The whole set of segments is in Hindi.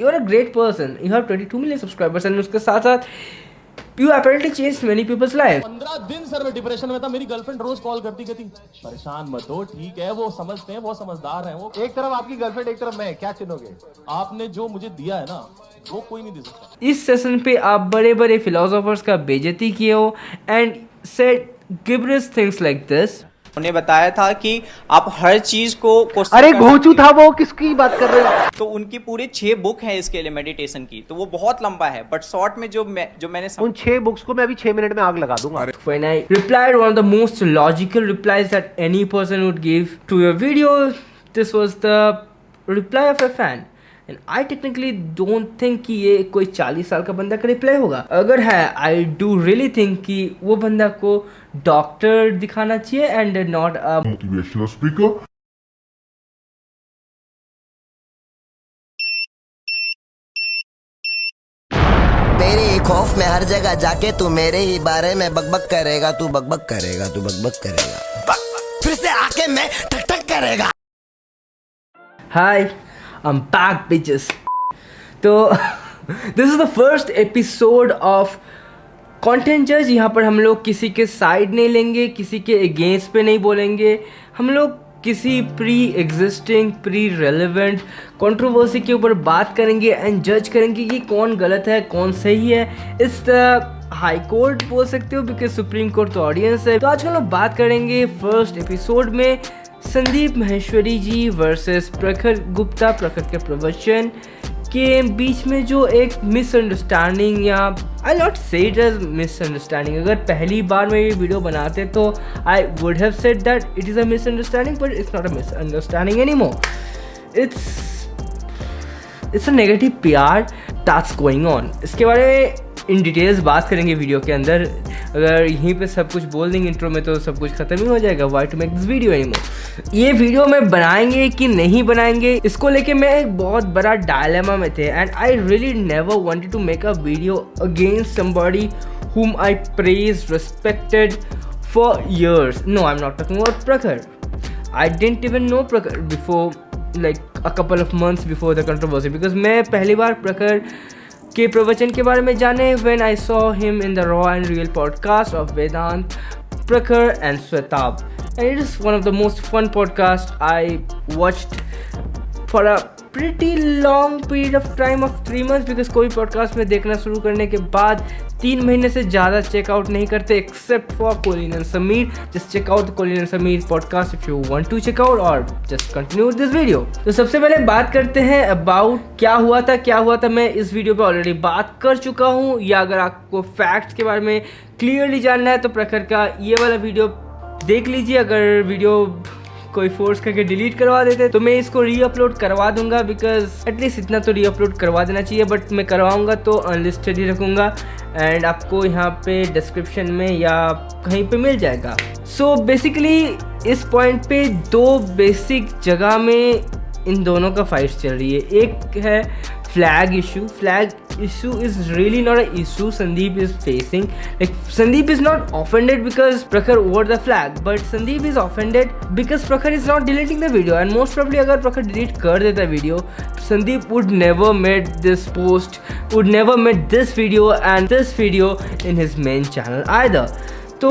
You are a great person, you have 22 million subscribers and उसके साथ साथ you apparently changed many peoples life. 15 दिन सर मैं डिप्रेशन में था। मेरी गर्लफ्रेंड रोज कॉल करती कहती परेशान मत हो, ठीक है, वो समझते हैं, वो समझदार हैं। वो एक तरफ आपकी गर्लफ्रेंड एक तरफ मैं, क्या चुनोगे? आपने जो मुझे दिया है ना वो कोई नहीं दे सकता। इस सेशन पे आप बड़े बड़े फिलोसोफर्स का बेइज्जती किए हो and said gibberish things like this. उन्हें बताया था कि आप हर चीज को अरे घोचू था वो, किसकी बात कर रहे हो? तो उनकी पूरे 6 बुक है इसके लिए मेडिटेशन की, तो वो बहुत लंबा है, बट शॉर्ट में जो मैंने उन 6 बुक्स को मैं अभी 6 मिनट में आग लगा दूंगा। When I replied one of the most logical replies that any person would give to your video, this was the reply of a fan. And I technically don't think कि ये कोई 40 साल का बंदा का रिप्लाई होगा। अगर है, I do really think कि वो बंदा को डॉक्टर दिखाना चाहिए and not a motivational speaker. तेरे खौफ में हर जगह जाके तू मेरे ही बारे में बकबक करेगा, तू बकबक करेगा, तू बकबक करेगा, फिर से आके मैं ठक ठक करेगा। Hi, I'm back bitches. तो this is the first episode of content जज। यहाँ पर हम लोग किसी के साइड नहीं लेंगे, किसी के अगेंस्ट पे नहीं बोलेंगे। हम लोग किसी pre existing pre relevant controversy के ऊपर बात करेंगे एंड जज करेंगे कि कौन गलत है कौन सही है। इस हाई कोर्ट बोल सकते हो बिकॉज सुप्रीम कोर्ट तो ऑडियंस है। तो आज हम लोग बात करेंगे फर्स्ट एपिसोड में संदीप माहेश्वरी जी वर्सेस प्रखर गुप्ता, प्रखर के प्रवचन के बीच में जो एक मिसअंडरस्टैंडिंग, या आई नॉट से इट एज मिसअंडरस्टैंडिंग। अगर पहली बार में ये वीडियो बनाते तो I would have said that it is a misunderstanding, but it's not a misunderstanding anymore. It's a negative PR that's going on. इसके बारे में इन डिटेल्स बात करेंगे वीडियो के अंदर। अगर यहीं पे सब कुछ बोल देंगे इंट्रो में तो सब कुछ खत्म ही हो जाएगा। Why to make this video anymore. ये वीडियो में बनाएंगे कि नहीं बनाएंगे, इसको लेके मैं एक बहुत बड़ा डायलेमा में थे and I really never wanted to make a video against somebody whom I praised, respected for years. No, I'm not talking about Prakhar. I didn't even know Prakhar before, like a couple of months before the controversy, because मैं पहली बार प्रखर के प्रवचन के बारे में जाने when I saw him in the Raw and Real podcast of Vedant, Prakhar and Swetab, and it is one of the most fun podcasts I watched for a pretty long period of time of 3 months, because कोई पॉडकास्ट में देखना शुरू करने के बाद 3 महीने से ज़्यादा चेकआउट नहीं करते except for Colin and Sameer. Just check out Colin and Sameer podcast if you want to check out और just continue with this video. तो सबसे पहले बात करते हैं अबाउट क्या हुआ था। मैं इस वीडियो पे ऑलरेडी बात कर चुका हूँ, या अगर आपको फैक्ट्स के बारे में क्लियरली जानना है तो प्रखर का ये वाला वीडियो देख लीजिए। अगर वीडियो कोई फोर्स करके डिलीट करवा देते तो मैं इसको रीअपलोड करवा दूंगा, बिकॉज एटलीस्ट इतना तो रीअपलोड करवा देना चाहिए, बट मैं करवाऊंगा तो अनलिस्टेड ही रखूंगा एंड आपको यहाँ पे डिस्क्रिप्शन में या कहीं पे मिल जाएगा। सो बेसिकली इस पॉइंट पे 2 बेसिक जगह में इन दोनों का फाइट चल रही है। एक है flag issue is really not a issue Sandeep is facing. Like Sandeep is not offended because Prakhar wore the flag, but Sandeep is offended because Prakhar is not deleting the video, and most probably अगर Prakhar delete कर देता video, Sandeep would never made this post, would never made this video and this video in his main channel either. तो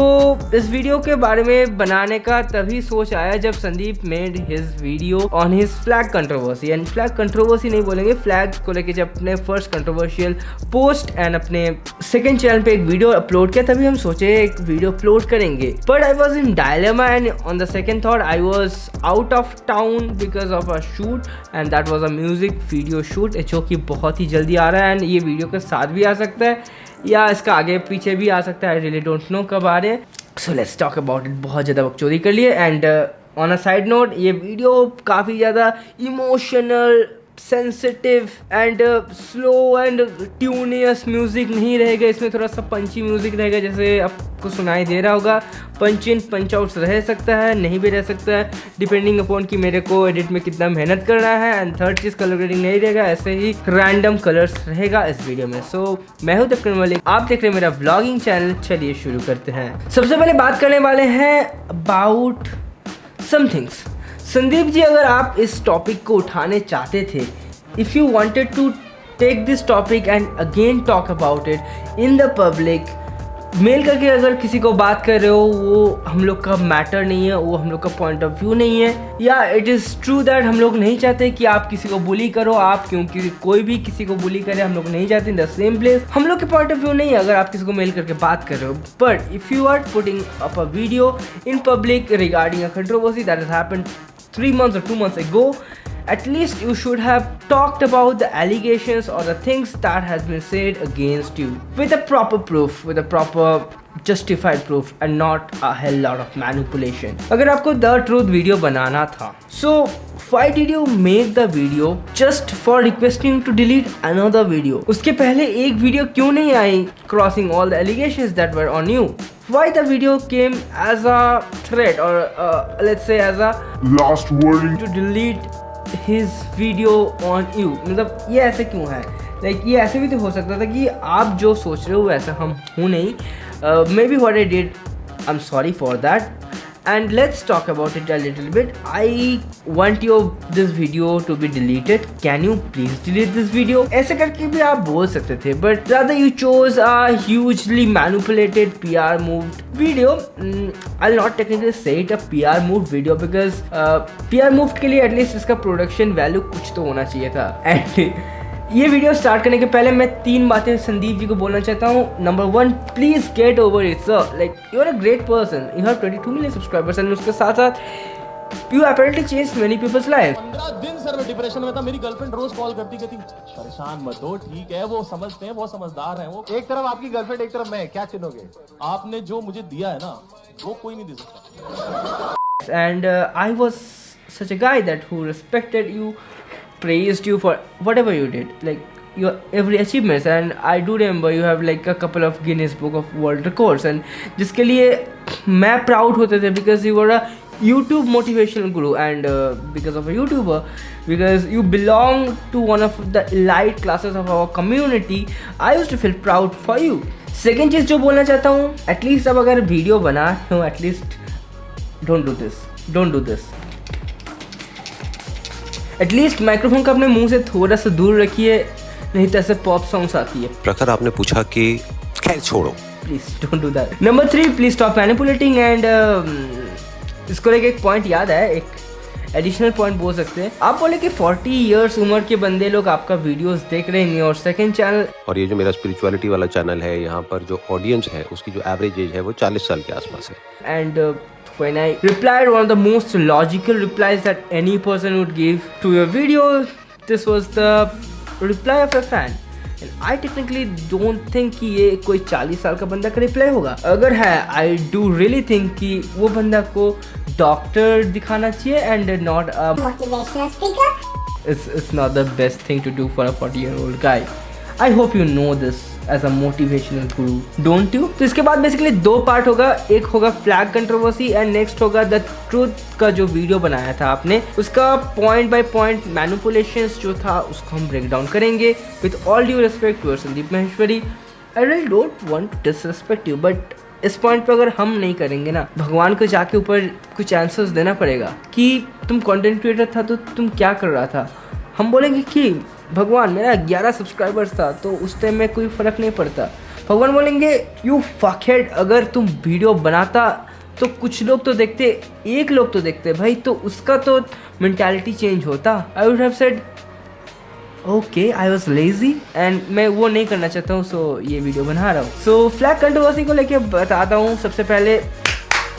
इस वीडियो के बारे में बनाने का तभी सोच आया जब Sandeep made his video on his flag controversy, and flag controversy नहीं बोलेंगे, फ्लैग को लेके जब अपने फर्स्ट कंट्रोवर्शियल पोस्ट एंड अपने सेकंड चैनल पे एक वीडियो अपलोड किया, तभी हम सोचे एक वीडियो अपलोड करेंगे। But I was in dilemma and on the second thought I was out of town because of a shoot, and that was a music video shoot जो कि बहुत ही जल्दी आ रहा है, एंड ये वीडियो के साथ भी आ सकता है या इसका आगे पीछे भी आ सकता है। आई रियली डोंट नो कब आ रहे हैं। So let's talk about it. बहुत ज़्यादा बकचोदी कर लिए and on a side note, ये वीडियो काफ़ी ज़्यादा emotional, sensitive and slow and ट्यूनियस म्यूजिक नहीं रहेगा। इसमें थोड़ा सा पंची म्यूजिक रहेगा, जैसे आपको सुनाई दे रहा होगा। पंच इन पंच आउट्स रह सकता है, नहीं भी रह सकता है, डिपेंडिंग अपॉन कि मेरे को एडिट में कितना मेहनत करना है। And third cheese, colour grading नहीं रहेगा, ऐसे ही रैंडम कलर्स रहेगा इस वीडियो में। सो मैं हूँ तकरीर मलिक, आप देख रहे हैं मेरा व्लॉगिंग चैनल। चलिए शुरू करते हैं। सबसे पहले बात करने वाले हैं about some things. Sandeep ji, अगर आप इस टॉपिक को उठाने चाहते थे, if you wanted to take this topic and again talk about it in the public. Mail करके अगर किसी को बात कर रहे हो, वो हम लोग का मैटर नहीं है, वो हम लोग का पॉइंट ऑफ व्यू नहीं है. या इट इज़ ट्रू दैट हम लोग नहीं चाहते कि आप किसी को बुली करो, आप क्योंकि कोई भी किसी को बुली करे, हम लोग नहीं चाहते इन द सेम प्लेस. हम लोग के पॉइंट ऑफ व्यू नहीं है अगर आप किसी को मेल करके बात कर रहे हो. But if you are putting up a video in public regarding a controversy that has happened 3 months or 2 months ago, at least you should have talked about the allegations or the things that has been said against you with a proper proof, with a proper justified proof and not a hell lot of manipulation. अगर आपको the truth video बनाना था, so why did you make the video just for requesting to delete another video? उसके पहले एक वीडियो क्यों नहीं आई crossing all the allegations that were on you? Why the video came as a threat or let's say as a last warning to delete his video on you? मतलब ये ऐसे क्यों है? Like ये ऐसे भी तो हो सकता था कि आप जो सोच रहे हो वैसा हम हूँ नहीं. Maybe what I did, I'm sorry for that. And let's talk about it a little bit. I want this video to be deleted. Can you please delete this video? ऐसे करके भी आप बोल सकते थे, but rather you chose a hugely manipulated PR moved video. I'll not technically say it a PR moved video because PR moved के लिए at least इसका production value कुछ तो होना चाहिए था. And ये वीडियो स्टार्ट करने के पहले मैं 3 बातें संदीप जी को बोलना चाहता हूँ. Number 1, please get over it sir. Like you are a great person, you have 22 million subscribers and उसके साथ साथ you apparently changed many peoples life. 15 दिन सर मैं डिप्रेशन में था. मेरी गर्लफ्रेंड रोज कॉल करती कहती परेशान मत हो, ठीक है वो समझते हैं, वो समझदार हैं. वो एक तरफ आपकी गर्लफ्रेंड एक तरफ मैं, क्या चुनोगे? आपने जो मुझे दिया है ना वो कोई नहीं दे सकता. And I was such a guy that who respected you, praised you for whatever you did, like your every achievements. And I do remember you have like a couple of Guinness Book of World Records and जिसके लिए मैं proud होते थे because you were a YouTube motivational guru and because of a YouTuber, because you belong to one of the elite classes of our community, I used to feel proud for you. Second चीज़ जो बोलना चाहता हूँ, at least अब अगर वीडियो बना हो, at least don't do this. At least microphone का अपने मुंह से थोड़ा सा दूर रखिए, नहीं तो ऐसे पॉप सॉन्ग्स आती है. प्रखर आपने पूछा कि खैर छोड़ो, please don't do that. Number 3, please stop manipulating. And इसको लेके एक पॉइंट याद है, एक एडिशनल पॉइंट बोल सकते हैं. आप बोले कि 40 इयर्स उम्र के बंदे लोग आपका वीडियोस देख रहे हैं और सेकंड चैनल, और ये जो मेरा स्पिरिचुअलिटी वाला चैनल है, यहाँ पर जो ऑडियंस है उसकी जो एवरेज एज है वो 40 साल के आसपास है. And when I replied one of the most logical replies that any person would give to your video, this was the reply of a fan. And I technically don't think कि ये कोई 40 साल का बंदा का रिप्लाई होगा. अगर है, I do really think कि वो बंदा को डॉक्टर दिखाना चाहिए and not a motivational speaker. It's not the best thing to do for a 40-year-old guy. I hope you know this as a motivational guru, don't you? तो इसके बाद बेसिकली 2 पार्ट होगा. एक होगा फ्लैग कंट्रोवर्सी एंड नेक्स्ट होगा द ट्रूथ का जो वीडियो बनाया था आपने, उसका पॉइंट बाय पॉइंट मैनिपुलेशंस जो था उसको हम ब्रेक डाउन करेंगे. With all due respect to Sandeep Maheshwari, I really don't want to disrespect you, but इस पॉइंट पे अगर हम नहीं करेंगे ना, भगवान को जाके ऊपर कुछ आंसर्स देना पड़ेगा कि तुम कंटेंट क्रिएटर था तो तुम क्या कर रहा था. हम बोलेंगे कि भगवान मेरा 11 सब्सक्राइबर्स था तो उस टाइम में कोई फ़र्क नहीं पड़ता. भगवान बोलेंगे यू फकहेड, अगर तुम वीडियो बनाता तो कुछ लोग तो देखते, एक लोग तो देखते भाई, तो उसका तो मेंटालिटी चेंज होता. I would have said okay I was lazy and मैं वो नहीं करना चाहता हूँ, सो ये वीडियो बना रहा हूँ. सो फ्लैग कंट्रोवर्सी को लेके बताता हूँ. सबसे पहले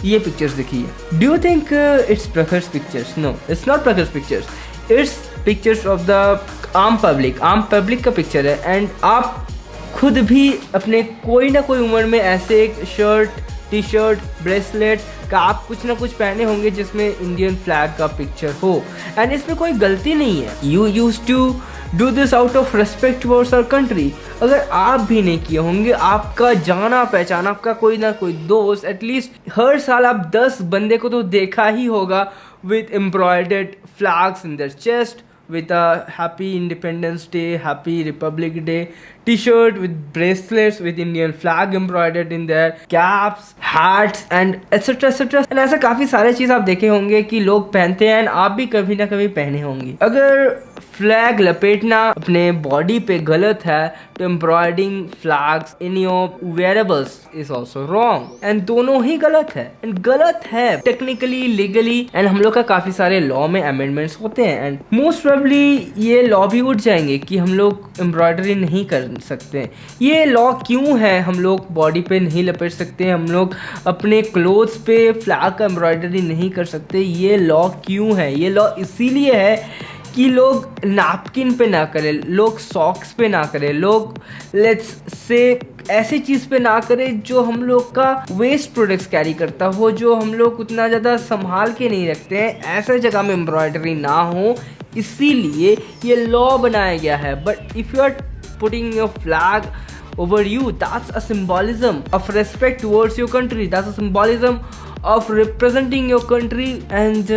ये पिक्चर्स देखिए. Do you think it's Prakhar's pictures? No, it's not Prakhar's pictures, it's pictures of the आम पब्लिक का पिक्चर है. एंड आप खुद भी अपने कोई ना कोई उम्र में ऐसे एक शर्ट, टी शर्ट, ब्रेसलेट का आप कुछ ना कुछ पहने होंगे जिसमें इंडियन फ्लैग का पिक्चर हो. एंड इसमें कोई गलती नहीं है. You used to do this out of respect towards our country. अगर आप भी नहीं किए होंगे, आपका जाना पहचाना, आपका कोई ना कोई दोस्त, एटलीस्ट हर साल आप 10 बंदे को तो देखा ही होगा with embroidered flags in their chest, with a happy Independence Day, happy Republic Day t-shirt, with bracelets with Indian flag embroidered in their caps, hats and etc. and ऐसा काफ़ी सारे चीज़ आप देखे होंगे कि लोग पहनते हैं, and आप भी कभी ना कभी पहने होंगे. अगर फ्लैग लपेटना अपने बॉडी पे गलत है, तो embroidering flags in your wearables is also wrong. And दोनों ही गलत है, एंड गलत है टेक्निकली, लीगली। एंड हम लोग का काफी सारे लॉ में अमेंडमेंट्स होते हैं, एंड मोस्ट प्रोबेबली ये लॉ भी उठ जाएंगे कि हम लोग एम्ब्रॉयडरी नहीं कर सकते। ये लॉ क्यों है, हम लोग बॉडी पे नहीं लपेट सकते, हम लोग अपने क्लोथ्स पे फ्लैग का एम्ब्रॉयडरी नहीं कर सकते, ये लॉ क्यों है? ये लॉ इसीलिए है कि लोग नैपकिन पे ना करें, लोग सॉक्स पे ना करें, लोग लेट्स से ऐसी चीज़ पे ना करें जो हम लोग का वेस्ट प्रोडक्ट्स कैरी करता हो, जो हम लोग उतना ज़्यादा संभाल के नहीं रखते हैं, ऐसे जगह में एम्ब्रॉयडरी ना हो, इसीलिए ये लॉ बनाया गया है। But if you are putting your flag over you, that's a symbolism of respect towards your country, that's a symbolism of representing your country and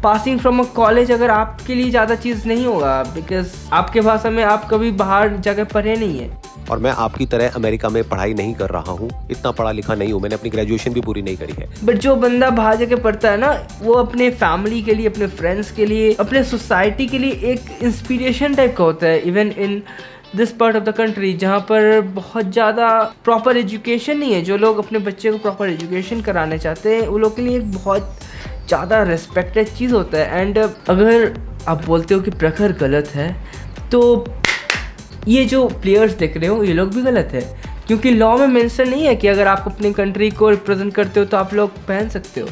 passing from a college अगर आपके लिए ज़्यादा चीज़ नहीं होगा, because आपके भाषा में आप कभी बाहर जगह पढ़े नहीं है। और मैं आपकी तरह अमेरिका में पढ़ाई नहीं कर रहा हूँ, इतना पढ़ा लिखा नहीं हूँ, मैंने अपनी ग्रेजुएशन भी पूरी नहीं करी है। बट जो बंदा बाहर जाके पढ़ता है ना, वो अपने फैमिली के लिए, अपने फ्रेंड्स के लिए, अपने सोसाइटी के लिए एक इंस्पिरेशन टाइप का होता है। Even in this part of the country जहाँ पर बहुत ज़्यादा प्रॉपर एजुकेशन नहीं है, जो लोग अपने बच्चे को प्रॉपर एजुकेशन कराने चाहते हैं, वो लोग के लिए एक बहुत ज़्यादा रेस्पेक्टेड चीज़ होता है। एंड अगर आप बोलते हो कि प्रखर गलत है, तो ये जो प्लेयर्स देख रहे हो ये लोग भी गलत है, क्योंकि लॉ में मेंशन नहीं है कि अगर आप अपनी कंट्री को रिप्रेजेंट करते हो तो आप लोग पहन सकते हो।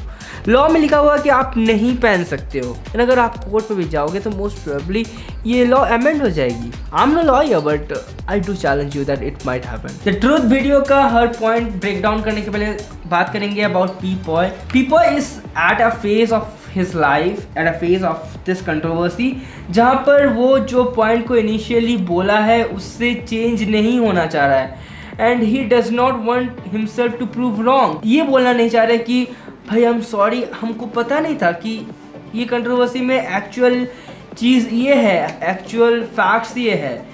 लॉ में लिखा हुआ है कि आप नहीं पहन सकते हो, एंड अगर आप कोर्ट पे भी जाओगे तो मोस्ट प्रोबेबली ये लॉ अमेंड हो जाएगी। I am no lawyer but I do challenge you that it might happen. The truth video का हर पॉइंट ब्रेक डाउन करने के पहले बात करेंगे अबाउट पी-पॉय। पी-पॉय is at a phase of his life, at a phase of this controversy, जहाँ पर वो जो पॉइंट को इनिशियली बोला है उससे चेंज नहीं होना चाह रहा है, and he does not want himself to prove wrong. ये बोलना नहीं चाह रहे कि भाई आई एम सॉरी, हमको पता नहीं था कि ये कंट्रोवर्सी में एक्चुअल चीज़ ये है, एक्चुअल फैक्ट्स ये है,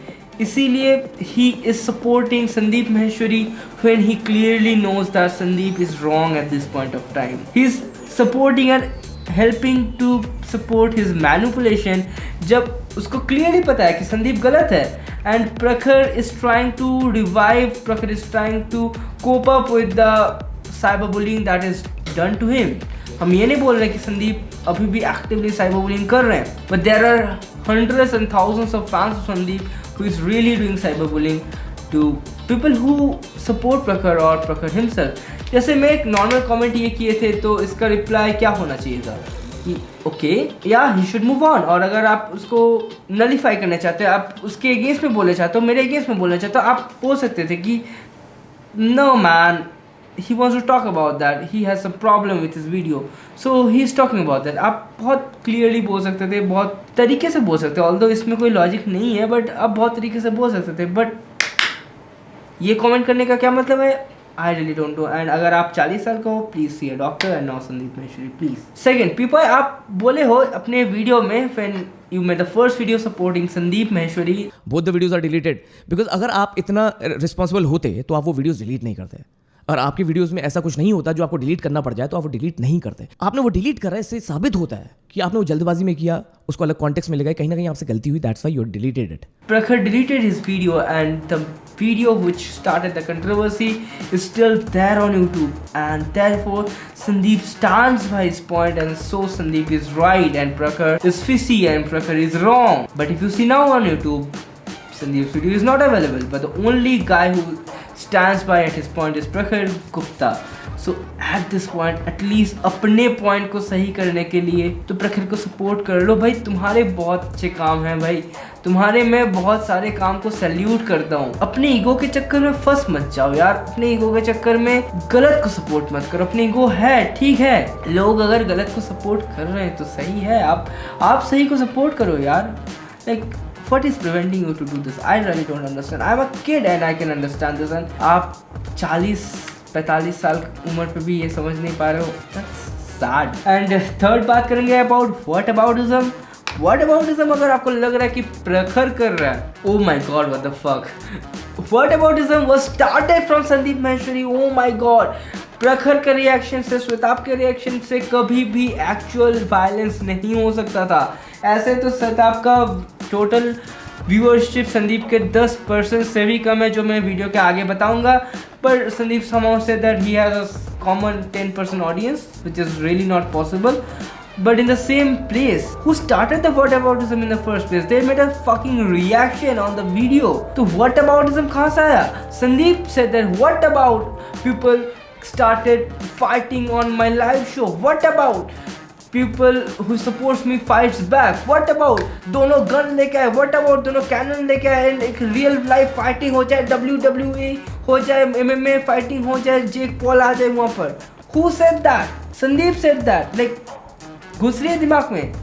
इसीलिए he is supporting Sandeep Maheshwari when he clearly knows that Sandeep is wrong at this point of time. He is supporting and helping to support his manipulation जब उसको clearly पता है कि संदीप गलत है, and प्रखर is trying to revive, प्रखर is trying to cope up with the cyberbullying that is done to him। हम ये नहीं बोल रहे कि संदीप अभी भी actively cyberbullying कर रहे हैं, but there are hundreds and thousands of fans of Sandeep who is really doing cyberbullying to people who support प्रखर और प्रखर himself। जैसे मैं एक नॉर्मल कमेंट ये किए थे, तो इसका रिप्लाई क्या होना चाहिए था कि ओके या ही शुड मूव ऑन। और अगर आप उसको नलीफाई करना चाहते हो, आप उसके अगेंस्ट में बोलना चाहते हो, मेरे अगेंस्ट में बोलना चाहते हो, आप बोल सकते थे कि no man, he wants to talk about that, he has some problem with his video, so he is talking about that। आप बहुत क्लियरली बोल सकते थे, बहुत तरीके से बोल सकते हो, ऑल्दो इसमें कोई लॉजिक नहीं है, बट आप बहुत तरीके से बोल सकते थे। बट ये कमेंट करने का क्या मतलब है, I really don't know। And अगर आप 40 साल का हो, please see a doctor and not Sandeep Maheshwari please. Second, people आप बोले हो अपने वीडियो में when you made the first video supporting Sandeep Maheshwari, both the videos are deleted because अगर आप इतना रिस्पॉन्सिबल होते तो आप वो वीडियोस डिलीट नहीं करते, और आपकी वीडियोस में ऐसा कुछ नहीं होता जो आपको डिलीट करना पड़ जाए तो आप वो डिलीट नहीं करते। आपने वो डिलीट करा है, इससे साबित होता है कि आपने वो जल्दबाजी में किया, उसको अलग कॉन्टेक्स्ट में लगाया, कहीं ना कहीं आपसे गलती हुई, that's why you deleted it. प्रखर deleted his video and the video which started the controversy is still there on YouTube, and therefore Sandeep stands by his point, and so Sandeep is right and Prakhar is fishy and Prakhar is wrong। But if you see now on YouTube, Sandeep's video is not available, but the only guy who stands by at his point is Prakhar Gupta। So at this point, at least अपने पॉइंट को सही करने के लिए तो प्रखर को सपोर्ट कर लो भाई। तुम्हारे बहुत अच्छे काम हैं भाई, तुम्हारे मैं बहुत सारे काम को सैल्यूट करता हूँ। अपने ईगो के चक्कर में फंस मत जाओ यार, अपने ईगो के चक्कर में गलत को सपोर्ट मत करो। अपने ईगो है, ठीक है, लोग अगर गलत को सपोर्ट कर रहे हैं तो सही है, आप सही को सपोर्ट करो यार। Like what is preventing you to do this? I really don't understand। I'm a kid and I can understand this, and आप 40-45 साल उम्र पे भी ये समझ नहीं पा रहे हो, that's sad। and थर्ड बात करेंगे about whataboutism। whataboutism अगर आपको लग रहा है कि प्रखर कर रहा है, oh my god, what the fuck। whataboutism was started from Sandeep Maheshwari, oh my god। प्रखर के रिएक्शन से, श्वेताब के रिएक्शन से कभी भी एक्चुअल वायलेंस नहीं हो सकता था। ऐसे तो सताब का टोटल व्यूअरशिप संदीप के 10% से भी कम है, जो मैं वीडियो के आगे बताऊंगा. पर Sandeep somehow said that he has a common 10% audience, which is really not possible. But in the same place, who started the whataboutism in the first place? They made a fucking reaction on the video. तो whataboutism कहाँ से आया? Sandeep said that what about people started fighting on my live show? What about people who supports me fights back? What about दोनों गन लेके आए? What about दोनों कैनन लेके आए? एक रियल लाइफ फाइटिंग हो जाए, WWE हो जाए, MMA फाइटिंग हो जाए, जेक पॉल आ जाए वहाँ पर. Who said that? Sandeep said that. Like घुस रही है दिमाग में.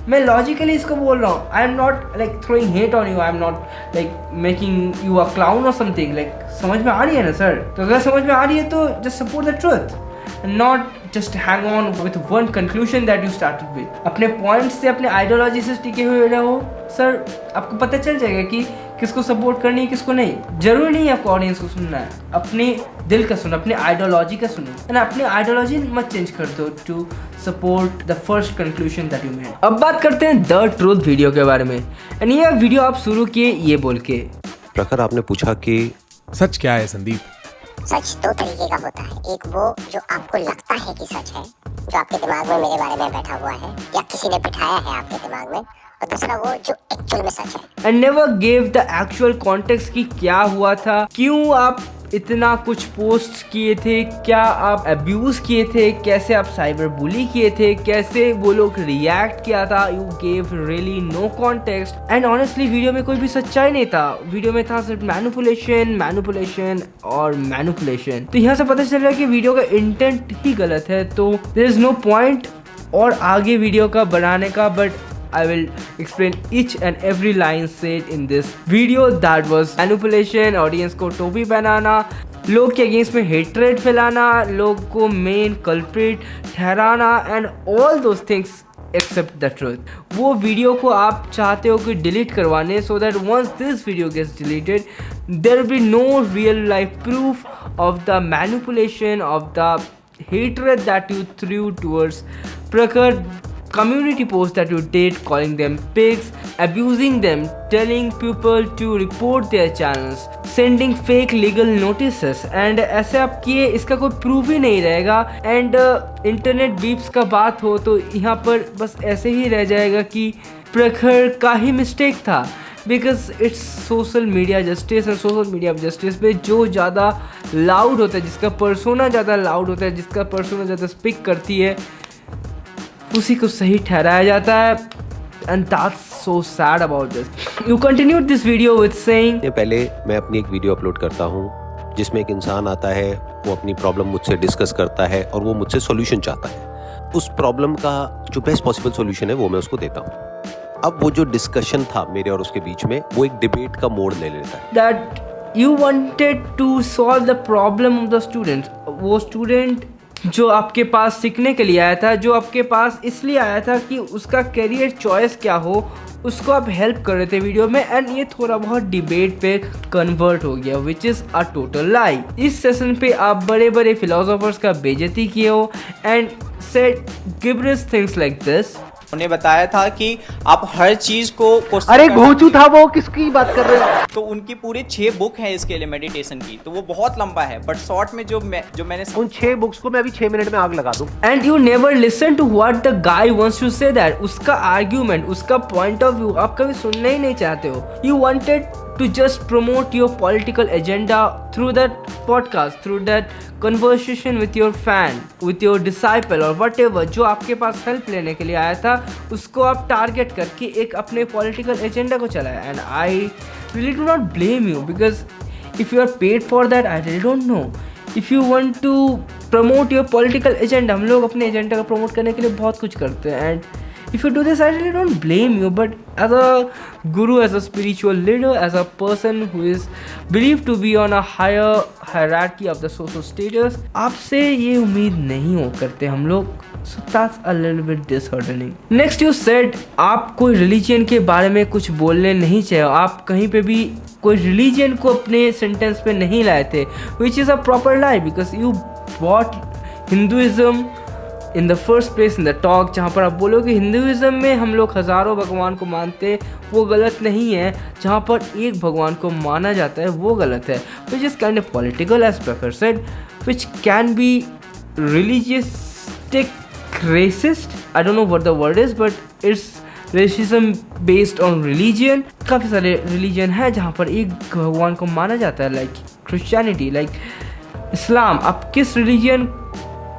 मैं लॉजिकली इसको बोल रहा हूँ. I am not like throwing hate on you, I am not like making you a clown और समथिंग. लाइक समझ में आ रही है ना सर? तो अगर समझ में आ रही है तो just support the truth, not just hang on with one conclusion that you started with. अपने पॉइंट्स से, अपने आइडियोलॉजी से टिके हुए रहो सर. आपको पता चल जाएगा कि किसको सपोर्ट करनी है, किसको नहीं. जरूरी नहीं है आपको ऑडियंस को सुनना है, अपने दिल का सुनो, अपने आइडियोलॉजी का सुनो, है ना. अपनी आइडियोलॉजी मत चेंज कर दो to support the first conclusion that you made. अब बात करते हैं द ट्रूथ वीडियो के बारे में. एंड ये वीडियो आप शुरू किए ये बोल के, प्रखर आपने पूछा कि सच क्या है संदीप? सच दो तरीके का होता है. एक वो जो आपको लगता है कि सच है, जो आपके दिमाग में मेरे बारे में बैठा हुआ है या किसी ने बिठाया है आपके दिमाग में, और दूसरा वो जो एक्चुअल में सच है. And never give the actual context कि क्या हुआ था, क्यों आप इतना कुछ पोस्ट किए थे, क्या आप अब्यूज किए थे, कैसे आप साइबर बुली किए थे, कैसे वो लोग रिएक्ट किया था. You gave really no context. And honestly video में कोई भी सच्चाई नहीं था. वीडियो में था सिर्फ मैनिपुलेशन और मैनिपुलेशन. तो यहाँ से पता चल रहा है कि वीडियो का इंटेंट ही गलत है. तो देयर इज नो पॉइंट और आगे वीडियो का बनाने का. But I will explain each and every line said in this video that was manipulation, audience को टोपी पहनाना, लोग के अगेंस्ट में हेट्रेड फैलाना, लोग को मेन कल्प्रिट ठहराना and all those things except the truth. वो वीडियो को आप चाहते हो कि डिलीट करवाने, so that once this video gets deleted there will be no real life proof of the manipulation, of the hatred that you threw towards Prakhar, community posts that you did calling them pigs, abusing them, telling people to report their channels, sending fake legal notices. and ऐसे आप किए, इसका कोई प्रूफ ही नहीं रहेगा. एंड इंटरनेट बीप्स का बात हो तो यहाँ पर बस ऐसे ही रह जाएगा कि प्रखर का ही मिस्टेक था. Because it's social media justice, and social media justice पे जो ज़्यादा लाउड होता है, जिसका पर्सोना ज़्यादा लाउड होता है, जिसका पर्सोना ज़्यादा स्पीक करती है, उसी को सही ठहराया जाता है. And that's so sad about this. You continued this video with saying, पहले मैं अपनी एक वीडियो अपलोड करता हूँ जिसमें एक इंसान आता है, वो अपनी प्रॉब्लम मुझसे डिस्कस करता है और वो मुझसे सॉल्यूशन चाहता है. उस प्रॉब्लम का जो बेस्ट पॉसिबल सॉल्यूशन है वो मैं उसको देता हूँ. अब वो जो डिस्कशन था मेरे और उसके बीच में, वो एक डिबेट का मोड़ ले लेता है. That you wanted to solve the problem of the student. वो स्टूडेंट जो आपके पास सीखने के लिए आया था, जो आपके पास इसलिए आया था कि उसका करियर चॉइस क्या हो, उसको आप हेल्प कर रहे थे वीडियो में. एंड ये थोड़ा बहुत डिबेट पे कन्वर्ट हो गया, विच इज़ अ टोटल लाई. इस सेशन पे आप बड़े बड़े फिलोसोफर्स का बेइज्जती किए हो and said gibberish things like this. उन्हें बताया था कि आप हर चीज को अरे घोचू था वो, किसकी बात कर रहे हो? तो उनकी पूरे 6 बुक है इसके लिए मेडिटेशन की, तो वो बहुत लंबा है. बट शॉर्ट में जो मैंने उन 6 बुक्स को मैं अभी 6 मिनट में आग लगा दूं. And you never listen to what the guy wants to say. That उसका आर्ग्यूमेंट, उसका पॉइंट ऑफ व्यू आप कभी सुनना ही नहीं चाहते हो. You wanted to just promote your political agenda through that podcast, through that conversation with your fan, with your disciple or whatever, जो आपके पास हेल्प लेने के लिए आया था, उसको आप टारगेट करके एक अपने पॉलिटिकल एजेंडा को चलाया. And I really do not blame you, because if you are paid for that I really don't know. If you want to promote your political agenda, हम लोग अपने एजेंडा को प्रमोट करने के लिए बहुत कुछ करते हैं. And if you do this, I really don't blame you. But as a guru, as a spiritual leader, as a person who is believed to be on a higher hierarchy of the social status, आपसे ये उम्मीद नहीं हो करते हम लोग. So that's a little bit disheartening. Next you said आप कोई religion के बारे में कुछ बोलने नहीं चाहिए. आप कहीं पे भी कोई religion को अपने sentence पे नहीं लाए थे, which is a proper lie because you brought Hinduism in the first place in the talk, जहाँ पर आप बोलोगे हिंदुइज्म में हम लोग हज़ारों भगवान को मानते, वो गलत नहीं है, जहाँ पर एक भगवान को माना जाता है वो गलत है, which is kind of political as Prakhar said, which can be रिलीजियस्टिक racist. I don't know what the word is, but it's racism based on religion. काफ़ी सारे रिलीजन है जहाँ पर एक भगवान को माना जाता है, लाइक क्रिश्चियनिटी, लाइक इस्लाम. आप किस रिलीजन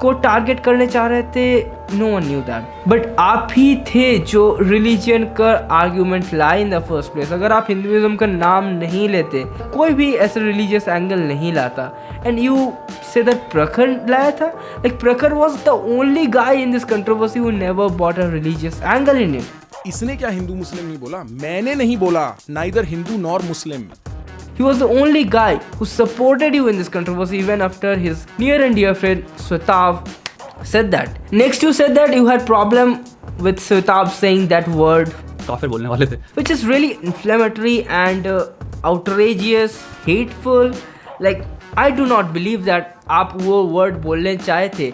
को टारगेट करने चाह रहे थे, no one knew that, but आप ही थे जो रिलीजन का आर्ग्यूमेंट लाए इन द फर्स्ट प्लेस. अगर आप हिंदुइज्म का नाम नहीं लेते, कोई भी ऐसे रिलीजियस एंगल नहीं लाता, एंड यू से दैट प्रखर लाया था, लाइक प्रखर was the only guy in this controversy who never bought a religious angle in it. इसने क्या हिंदू मुस्लिम नहीं बोला, मैंने नहीं बोला, neither Hindu nor Muslim. He was the only guy who supported you in this controversy even after his near and dear friend Swetav said that. Next you said that you had problem with Swetav saying that word, काफिर बोलने वाले थे, which is really inflammatory and outrageous, hateful. Like I do not believe that आप वो word बोलने चाहे थे.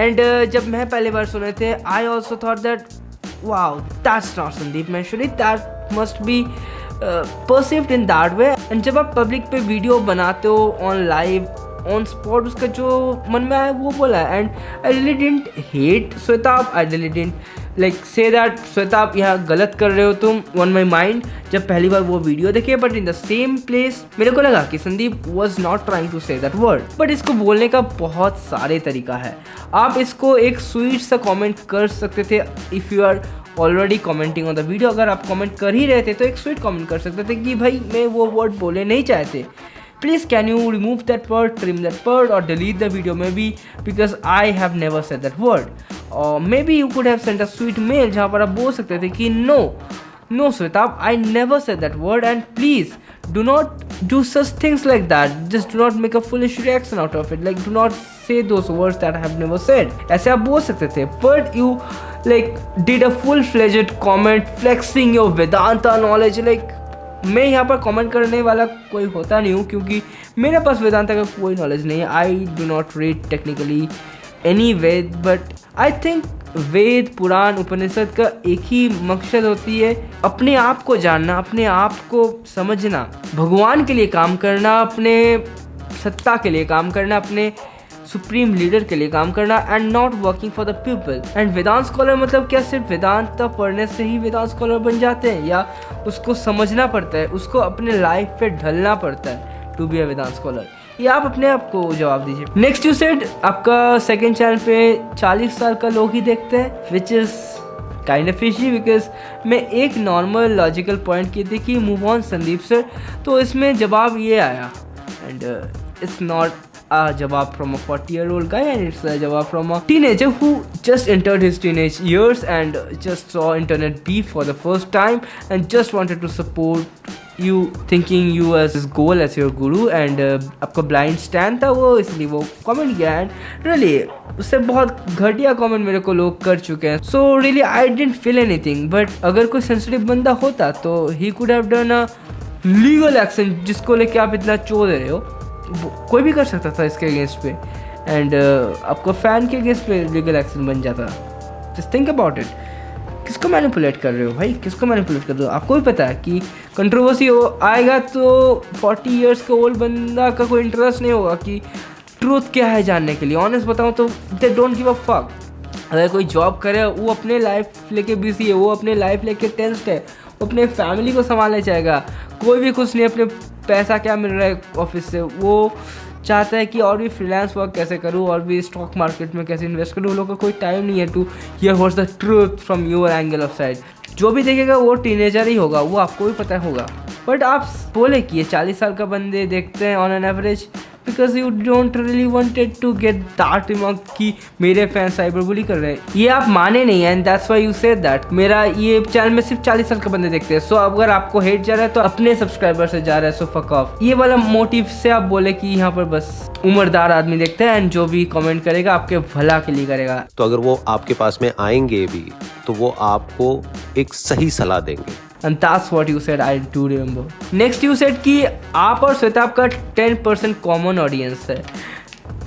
And जब मैं पहली बार सुने थे, I also thought that wow, that's not Sandeep Maheshwari, that must be perceived in that way. And जब आप पब्लिक पे वीडियो बनाते हो ऑन लाइव ऑन स्पॉट, उसका जो मन में आया वो बोला. And I really didn't hate Shwetabh, I really didn't like say that Shwetabh यहाँ गलत कर रहे हो तुम ऑन माई माइंड जब पहली बार वो वीडियो देखे. But in the same place मेरे को लगा कि Sandeep was not trying to say that word. But इसको बोलने का बहुत सारे तरीका है. आप इसको एक स्वीट सा कॉमेंट कर सकते थे if you are already commenting on the video. अगर आप कमेंट कर ही रहे थे तो एक स्वीट कमेंट कर सकते थे कि भाई मैं वो वर्ड बोले नहीं चाहते, please can you remove that word, trim that word और delete the video maybe because I have never said that word. और maybe you could have sent a sweet mail जहाँ पर आप बोल सकते थे कि no Shwetabh, I never said that word and please do not do such things like that. Just do not make a foolish reaction out of it. Like do not say those words that I have never said. ऐसे आप बोल सकते थे. But you like did a full-fledged comment flexing your Vedanta knowledge. Like मैं यहाँ पर कमेंट करने वाला कोई होता नहीं हूँ क्योंकि मेरे पास वेदांता का कोई नॉलेज नहीं है. I do not read technically any Veda, but I think Veda Purana Upanishad का एक ही मकसद होती है अपने आप को जानना, अपने आप को समझना, भगवान के लिए काम करना, अपने सत्ता के लिए काम करना, अपने सुप्रीम लीडर के लिए काम करना and not working for the people. And Vedanta scholar मतलब क्या सिर्फ वेदांत पढ़ने से ही वेदांत स्कॉलर बन जाते हैं, या उसको समझना पड़ता है, उसको अपने लाइफ पे ढलना पड़ता है to be a Vedanta scholar? ये आप अपने आप को जवाब दीजिए. नेक्स्ट यू सेड आपका सेकंड चैनल पे 40 साल का लोग ही देखते हैं, which is kind of fishy because मैं एक नॉर्मल लॉजिकल पॉइंट की थी कि मूव ऑन संदीप सर, तो इसमें जवाब ये आया and it's not a jawab from a 40-year-old guy and it's a jawab from a teenager who just entered his teenage years and just saw internet beef for the first time and just wanted to support you, thinking you as his goal as your guru and आपका blind stand था वो, इसलिए वो comment किया and really उससे बहुत घटिया comment मेरे को लोग कर चुके हैं. So really I didn't feel anything, but अगर कोई sensitive बंदा होता तो he could have done a legal action जिसको लेके आप इतना चो दे रहे हो. कोई भी कर सकता था इसके अगेंस्ट पे एंड आपको फैन के अगेंस्ट पे लीगल एक्शन बन जाता. Just think about it. किसको मैनिपुलेट कर रहे हो भाई, किसको मैनिपुलेट कर रहे हो? आपको भी पता है कि कंट्रोवर्सी आएगा तो 40 इयर्स का ओल्ड बंदा का कोई इंटरेस्ट नहीं होगा कि ट्रूथ क्या है जानने के लिए. ऑनेस्ट बताऊँ तो they don't give a fuck. अगर कोई जॉब करे वो अपने लाइफ लेके बिजी है, वो अपने लाइफ लेके टेंस्ड है, वो अपने फैमिली को संभालना चाहेगा. कोई भी खुश नहीं अपने पैसा क्या मिल रहा है ऑफिस से, वो चाहता है कि और भी फ्रीलांस वर्क कैसे करूँ और भी स्टॉक मार्केट में कैसे इन्वेस्ट करूँ. उन लोगों का कोई टाइम नहीं है to hear what's the truth from your angle of side. जो भी देखेगा वो टीनेजर ही होगा, वो आपको भी पता होगा. बट आप बोले कि ये 40 साल का बंदे देखते हैं on an average because you don't really wanted to get that remark कि मेरे फैन साइबर बुली कर रहे हैं. ये आप माने नहीं and that's why you said that मेरा ये चैनल में सिर्फ 40 साल का बंदे देखते हैं. सो अगर आपको हेट जा रहा है तो अपने सब्सक्राइबर से जा रहा है, सो फक ऑफ. ये वाला मोटिव से आप बोले कि यहाँ पर बस उम्रदार आदमी देखते हैं एंड जो भी कमेंट करेगा आपके भला के लिए करेगा. तो अगर वो आपके पास में आएंगे भी तो वो आपको एक सही सलाह देंगे. And that's what you said, I do remember. Next you said कि आप और श्वेताब का 10% कॉमन ऑडियंस है.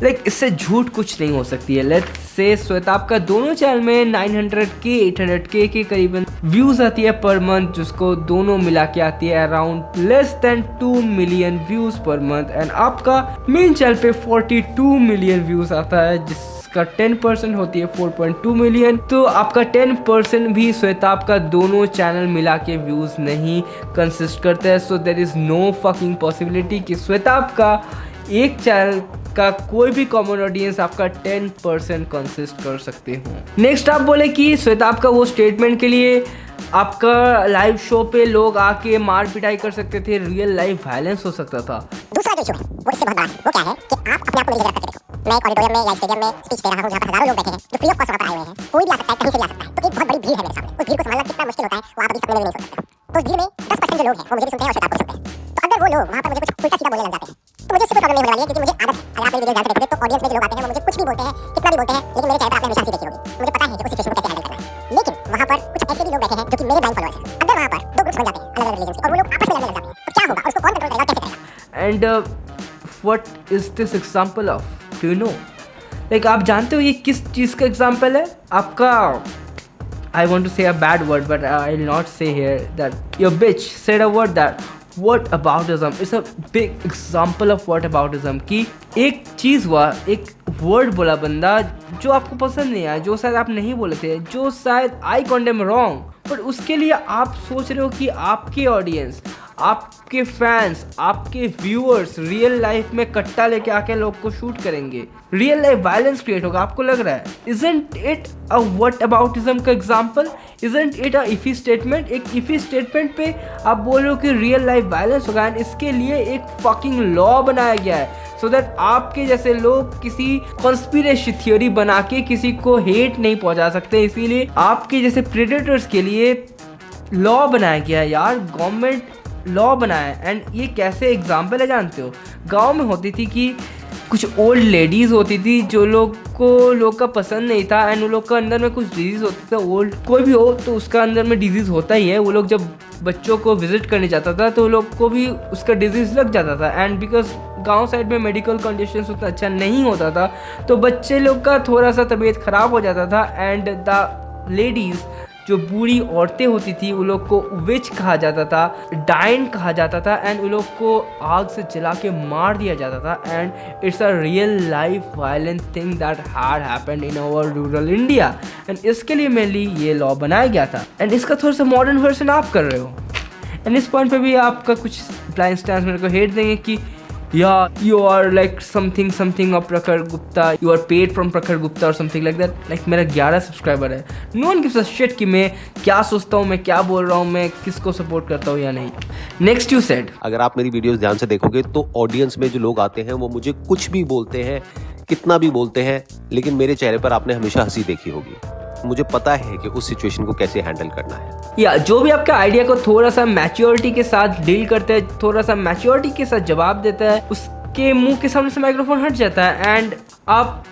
लाइक इससे झूठ कुछ नहीं हो सकती है। लेट्स से श्वेताब का दोनों चैनल में 900K 800K के करीबन व्यूज आती है पर मंथ, जिसको दोनों मिला के आती है around less than 2 million views per month. And आपका मेन चैनल पे 42 मिलियन व्यूज आता है, जिसका 10% होती है 4.2 मिलियन। तो आपका 10% भी श्वेताब का दोनों चैनल मिला के व्यूज नहीं कंसिस्ट करता है। So there is no fucking possibility कि श्वेताब का एक चैनल का कोई भी कॉमन ऑडियंस आपका 10% कंसिस्ट कर सकते हो। नेक्स्ट आप बोले कि श्वेताब का वो स्टेटमेंट के लिए आपका लाइव शो पे लोग आके मार पिटाई कर सकते थे, रियल लाइफ वायलेंस हो सकता था। दूसरा जो इशू है वो इससे बहुत बड़ा है। वो क्या है कि आप अपने आप को नहीं लेकर सकते। देखो, मैं ऑडिटोरियम में या स्टेडियम में स्पीच दे रहा हूँ जहाँ पर हजारों लोग बैठे हैं जो फ्री ऑफ कॉस्ट वहाँ पर आए हुए हैं। कोई भी आ सकता है, कहीं से भी आ सकता है। तो एक बहुत बड़ी भीड़ है मेरे सामने। उस भीड़ को संभालना कितना मुश्किल होता है वो आप अभी सपने में भी नहीं सोच सकते हो। तो उस भीड़ में 10% जो लोग हैं वो मुझे भी सुनते हैं और श्वेताब को सुनते हैं। तो अगर वो लोग वहाँ पर मुझे कुछ उल्टा सीधा बोलने लग जाते हैं तो मुझे इससे कोई प्रॉब्लम नहीं होने वाली है, क्योंकि मुझे आदत है। अगर आप मेरी वीडियो ध्यान से देखोगे तो ऑडियंस में जो लोग आते हैं वो मुझे कुछ भी बोलते हैं, कितना भी बोलते हैं, लेकिन मेरे चेहरे पर आपने हमेशा हंसी देखी होगी। मुझे पता है कि उस सिचुएशन को कैसे हैंडल करना है। लेकिन वहाँ पर कुछ ऐसे भी लोग बैठे हैं जो कि मेरे ब्लाइंड फॉलोअर्स हैं। अगर वहाँ पर दो ग्रुप्स बन जाते हैं अलग अलग रिलीजन के और वो लोग आपस में लड़ने लग जाते हैं तो क्या होगा और उसको कौन कंट्रोल करेगा, कैसे करेगा? And what is this example of, do you know? Like आप जानते हो ये किस चीज़ का एग्जांपल है? आपका I want to say a bad word, but I'll not say here that your bitch said a word that whataboutism. It's a big example of whataboutism कि एक चीज़ हुआ, एक वर्ड बोला बंदा जो आपको पसंद नहीं आया, जो शायद आप नहीं बोले थे, जो शायद I condemn wrong, पर उसके लिए आप सोच रहे हो कि आपके ऑडियंस, आपके फैंस, आपके व्यूअर्स रियल लाइफ में कट्टा लेके आके लोग को शूट करेंगे, रियल लाइफ वायलेंस क्रिएट होगा। आपको लग रहा है इजंट इट अ व्हाटअबाउटिज्म का example? Isn't it a iffy statement? एक इफी स्टेटमेंट पे आप बोल रहे हो कि रियल लाइफ वायलेंस होगा एंड इसके लिए एक फकिंग लॉ बनाया गया है सो दैट आपके जैसे लोग किसी कॉन्स्पिरेसी थ्योरी बना के किसी को हेट नहीं पहुंचा सकते। इसीलिए आपके जैसे प्रेडेटर्स के लिए लॉ बनाया गया है यार, गवर्नमेंट लॉ बनाया है। एंड ये कैसे एग्जाम्पल है जानते हो? गांव में होती थी कि कुछ ओल्ड लेडीज़ होती थी जो लोग का पसंद नहीं था एंड उन लोग का अंदर में कुछ डिजीज़ होती था। ओल्ड कोई भी हो तो उसका अंदर में डिजीज़ होता ही है। वो लोग जब बच्चों को विजिट करने जाता था तो लोग को भी उसका डिजीज़ लग जाता था। एंड बिकॉज गांव साइड में मेडिकल कंडीशंस उतना अच्छा नहीं होता था तो बच्चे लोग का थोड़ा सा तबीयत ख़राब हो जाता था। एंड द लेडीज़ जो बूढ़ी औरतें होती थी उन लोग को विच कहा जाता था, डाइन कहा जाता था एंड उन लोग को आग से जला के मार दिया जाता था। And it's a real life violent thing that had happened in our rural India and इसके लिए मेनली ये लॉ बनाया गया था। एंड इसका थोड़ा सा मॉडर्न वर्जन आप कर रहे हो एंड इस पॉइंट पे भी आपका कुछ ब्लाइंड स्टैंस मेरे को हेट देंगे कि yeah, you are like something of Prakhar Gupta, you are paid from Prakhar Gupta or something like that. Like मेरा 11 सब्सक्राइबर है, no one gives a shit कि मैं क्या सोचता हूँ, मैं क्या बोल रहा हूँ, मैं किसको सपोर्ट करता हूँ या नहीं। नेक्स्ट यू सेड, अगर आप मेरी वीडियोस ध्यान से देखोगे तो ऑडियंस में जो लोग आते हैं वो मुझे कुछ भी बोलते हैं, कितना भी बोलते हैं, लेकिन मेरे चेहरे पर आपने हमेशा हंसी देखी होगी। मुझे पता है कि उस सिचुएशन को कैसे हैंडल करना है। या जो भी आपका आइडिया को थोड़ा सा मैच्योरिटी के साथ डील करता है, थोड़ा सा मैच्योरिटी के साथ जवाब देता है, उसके मुंह के सामने से माइक्रोफोन हट जाता है एंड आप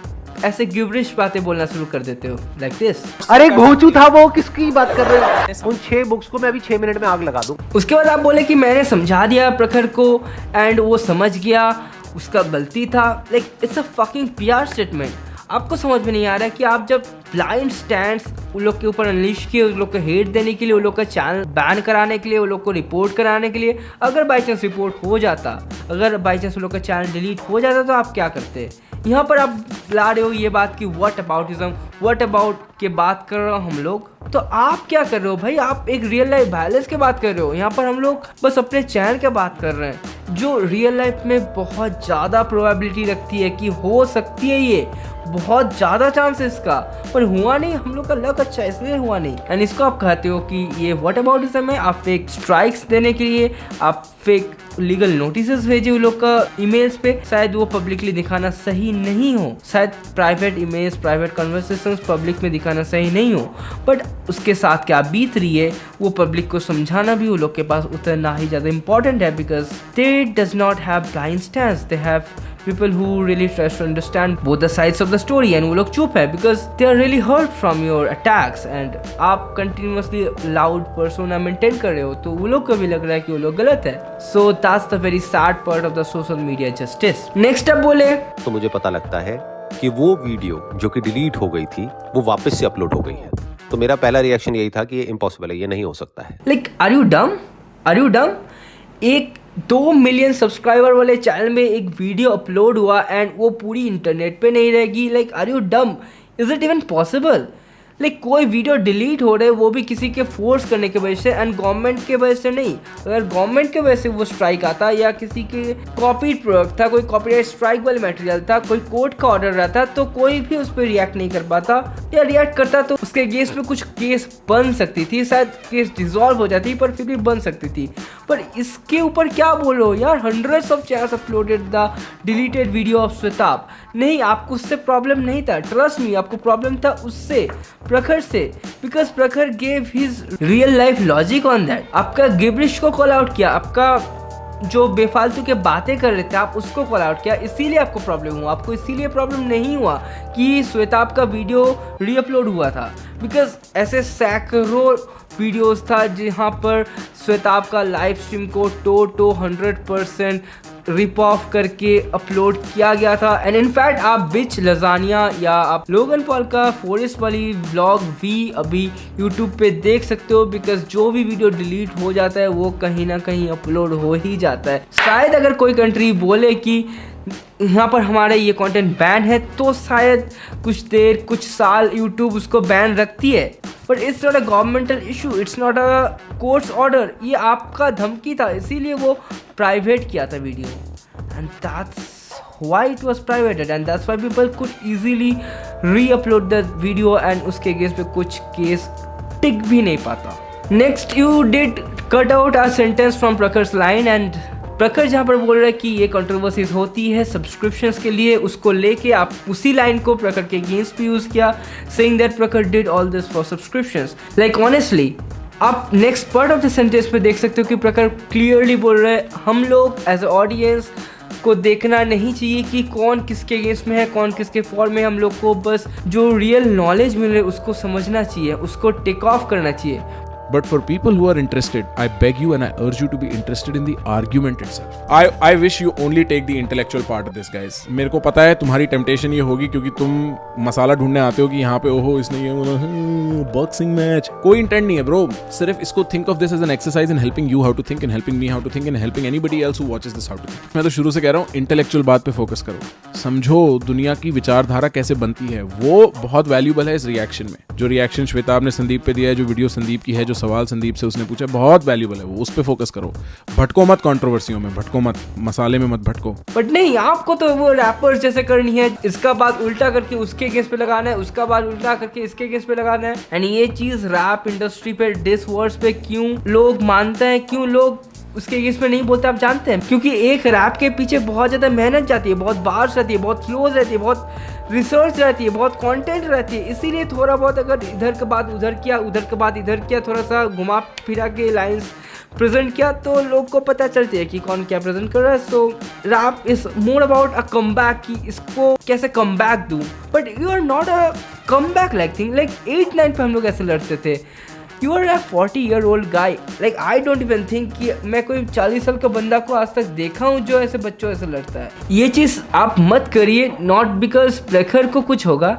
ऐसे गिबरिश बातें बोलना शुरू कर देते हो लाइक दिस। अरे घोचू था वो, किसकी बात कर रहे हो? उन 6 बुक्स को मैं अभी 6 मिनट में आग लगा दूं। उसके बाद आप बोले कि मैंने समझा दिया प्रखर को एंड वो समझ गया, उसका गलती था। Like it's a fucking PR statement. आपको समझ में नहीं आ रहा है कि आप जब ब्लाइंड स्टैंड्स उन लोग के ऊपर अनलिश किए, उन लोग को हेट देने के लिए, उन लोग का चैनल बैन कराने के लिए, उन लोग को रिपोर्ट कराने के लिए, अगर बाई चांस रिपोर्ट हो जाता, अगर बाई चांस उन लोग का चैनल डिलीट हो जाता तो आप क्या करते? यहाँ पर आप ला रहे हो ये बात कि व्हाट अबाउट के बात कर रहे हो हम लोग, तो आप क्या कर रहे हो भाई? आप एक रियल लाइफ वायलेंस की बात कर रहे हो। यहाँ पर हम लोग बस अपने चैनल की बात कर रहे हैं जो रियल लाइफ में बहुत ज़्यादा प्रोबेबिलिटी रखती है कि हो सकती है, ये बहुत ज़्यादा चांस है इसका, पर हुआ नहीं। हम लोग का लक अच्छा है इसलिए हुआ नहीं। एंड इसको आप कहते हो कि ये व्हाटअबाउटिज्म है। आप फेक स्ट्राइक्स देने के लिए आप फेक लीगल नोटिसेस भेजे उन लोग का ईमेल्स पे, शायद वो पब्लिकली दिखाना सही नहीं हो, शायद private image, private conversations public में दिखाना सही नहीं हो, बट उसके साथ क्या बीत रही है वो पब्लिक को समझाना भी उन लोग के पास उतना ही ज़्यादा इंपॉर्टेंट है, because they does not have blind stands, they have people who really tries to understand both the sides of the story, and वो लोग चुप है because they are really hurt from your attacks, and आप continuously loud persona maintain कर रहे हो, तो वो लोग को भी लग रहा है कि वो लोग गलत है. So that's the very sad part of the social media justice. Next up बोले तो मुझे पता लगता है कि वो वीडियो जो कि डिलीट हो गई थी वो वापस से अपलोड हो गई है. तो मेरा पहला रिएक्शन यही था कि ये इम्पॉसिबल है, ये नहीं हो सकता है. Like, are you dumb? Are you dumb? एक 2 मिलियन सब्सक्राइबर वाले चैनल में एक वीडियो अपलोड हुआ एंड वो पूरी इंटरनेट पे नहीं रहेगी. लाइक, आर यू डम? Is it even possible? Like, कोई वीडियो डिलीट हो रहा है वो भी किसी के फोर्स करने की वजह से, एंड गवर्नमेंट के वजह से नहीं. अगर गवर्नमेंट के वजह से वो स्ट्राइक आता या किसी के कॉपीड प्रोडक्ट था, कोई कॉपीराइट स्ट्राइक वाला मटेरियल था, कोई कोर्ट का ऑर्डर रहता, तो कोई भी उस पर रिएक्ट नहीं कर पाता, या रिएक्ट करता तो उसके अगेंस्ट में कुछ केस बन सकती थी, शायद केस डिसॉल्व हो जाती, पर फिर भी बन सकती थी. पर इसके ऊपर क्या बोलो यार, hundreds of channels uploaded the deleted video of Shwetabh. नहीं, आपको उससे प्रॉब्लम नहीं था, ट्रस्ट मी, आपको प्रॉब्लम था उससे, प्रखर से, बिकॉज प्रखर gave his real life logic on that. आपका गिब्रिश को कॉल आउट किया, आपका जो बेफालतू के बातें कर रहे थे आप उसको कॉल आउट किया, इसीलिए आपको प्रॉब्लम हुआ. आपको इसीलिए प्रॉब्लम नहीं हुआ कि श्वेताब का वीडियो रीअपलोड हुआ था, बिकॉज ऐसे सैकड़ों वीडियोस था जहाँ पर श्वेताब का लाइव स्ट्रीम को 100% रिप ऑफ करके अपलोड किया गया था. एंड इनफैक्ट आप बिच लजानिया या आप लोगन पॉल का फॉरेस्ट वाली व्लॉग भी अभी यूट्यूब पे देख सकते हो, बिकॉज जो भी वीडियो डिलीट हो जाता है वो कहीं ना कहीं अपलोड हो ही जाता है. शायद अगर कोई कंट्री बोले कि यहाँ पर हमारा ये कंटेंट बैन है तो शायद कुछ देर, कुछ साल यूट्यूब उसको बैन रखती है, but it's not a governmental issue, it's not a courts order. ये आपका धमकी था, इसीलिए वो प्राइवेट किया था video, and that's why it was privated, and that's why people could easily reupload the video, एंड उसके अगेंस्ट पे कुछ केस टिक भी नहीं पाता. Next, you did cut out a sentence from Prakhar's line, and Prakhar जहाँ पर बोल रहा है कि ये कंट्रोवर्सीज होती है सब्सक्रिप्शंस के लिए, उसको लेके आप उसी लाइन को प्रखर के अगेंस्ट भी यूज़ किया, saying that Prakhar did all this for subscriptions. Like honestly आप next part of the sentence पे देख सकते हो कि प्रखर क्लियरली बोल रहे हैं हम लोग एज ए ऑडियंस को देखना नहीं चाहिए कि कौन किसके अगेंस्ट में है, कौन किसके फॉर में. हम लोग को बस जो रियल नॉलेज मिल रहा है उसको समझना चाहिए, उसको टेक ऑफ करना चाहिए. But for people who are interested, I beg you and I urge you to be interested in the argument itself. I wish you only take the intellectual part of this, guys. मेरे को पता है तुम्हारी temptation ये होगी क्योंकि तुम मसाला ढूंढने आते हो कि यहाँ पे ओहो इसने ये बॉक्सिंग मैच. कोई इंटेंट नहीं है ब्रो, सिर्फ इसको think of this as an exercise in helping you how to think and helping me how to think and helping anybody else who watches this how to think. मैं तो शुरू से कह रहा हूँ intellectual बात पे फोकस करो, समझो दुनिया की विचारधारा कैसे बनती है, वो बहुत वैल्यूबल है इस रिएक्शन में. जो रिएक्शन श्वेताब ने संदीप पे दिया है, जो वीडियो संदीप की है, जो सवाल संदीप से उसने पूछा, बहुत वैल्यूबल है वो, उस पे फोकस करो. भटको मत कंट्रोवर्सियों में, भटको मत, मसाले में मत भटको. बट नहीं, आपको तो वो रैपर्स जैसे करनी है, इसका बात उल्टा करके उसके अगेंस्ट पे लगाना है, उसका बात उल्टा करके इसके अगेंस्ट पे लगाना है. एंड ये चीज रैप इंडस्ट्री पे, डिस वर्ड्स पे क्यों लोग मानते हैं, क्यों लोग उसके अगेंस्ट में नहीं बोलते, आप जानते हैं? क्योंकि एक रैप के पीछे बहुत ज़्यादा मेहनत जाती है, बहुत बार्स रहती है, बहुत फ्लोज रहती है, बहुत रिसर्च रहती है, बहुत कंटेंट रहती है. इसीलिए थोड़ा बहुत अगर इधर के बाद उधर किया, उधर के बाद इधर किया, थोड़ा सा घुमा फिरा के लाइंस प्रेजेंट किया तो लोग को पता चलती है कि कौन क्या प्रेजेंट कर रहा है. So rap is more about a comeback, कि इसको कैसे कमबैक दूं. But you are not a comeback like thing. Like 8-9 पे हम लोग ऐसे लड़ते थे. You are a 40-year-old guy. Like I don't even think कि मैं कोई 40 साल का बंदा को आज तक देखा हूँ जो ऐसे बच्चों ऐसे लड़ता है. ये चीज़ आप मत करिए, नॉट बिकॉज प्रखर को कुछ होगा,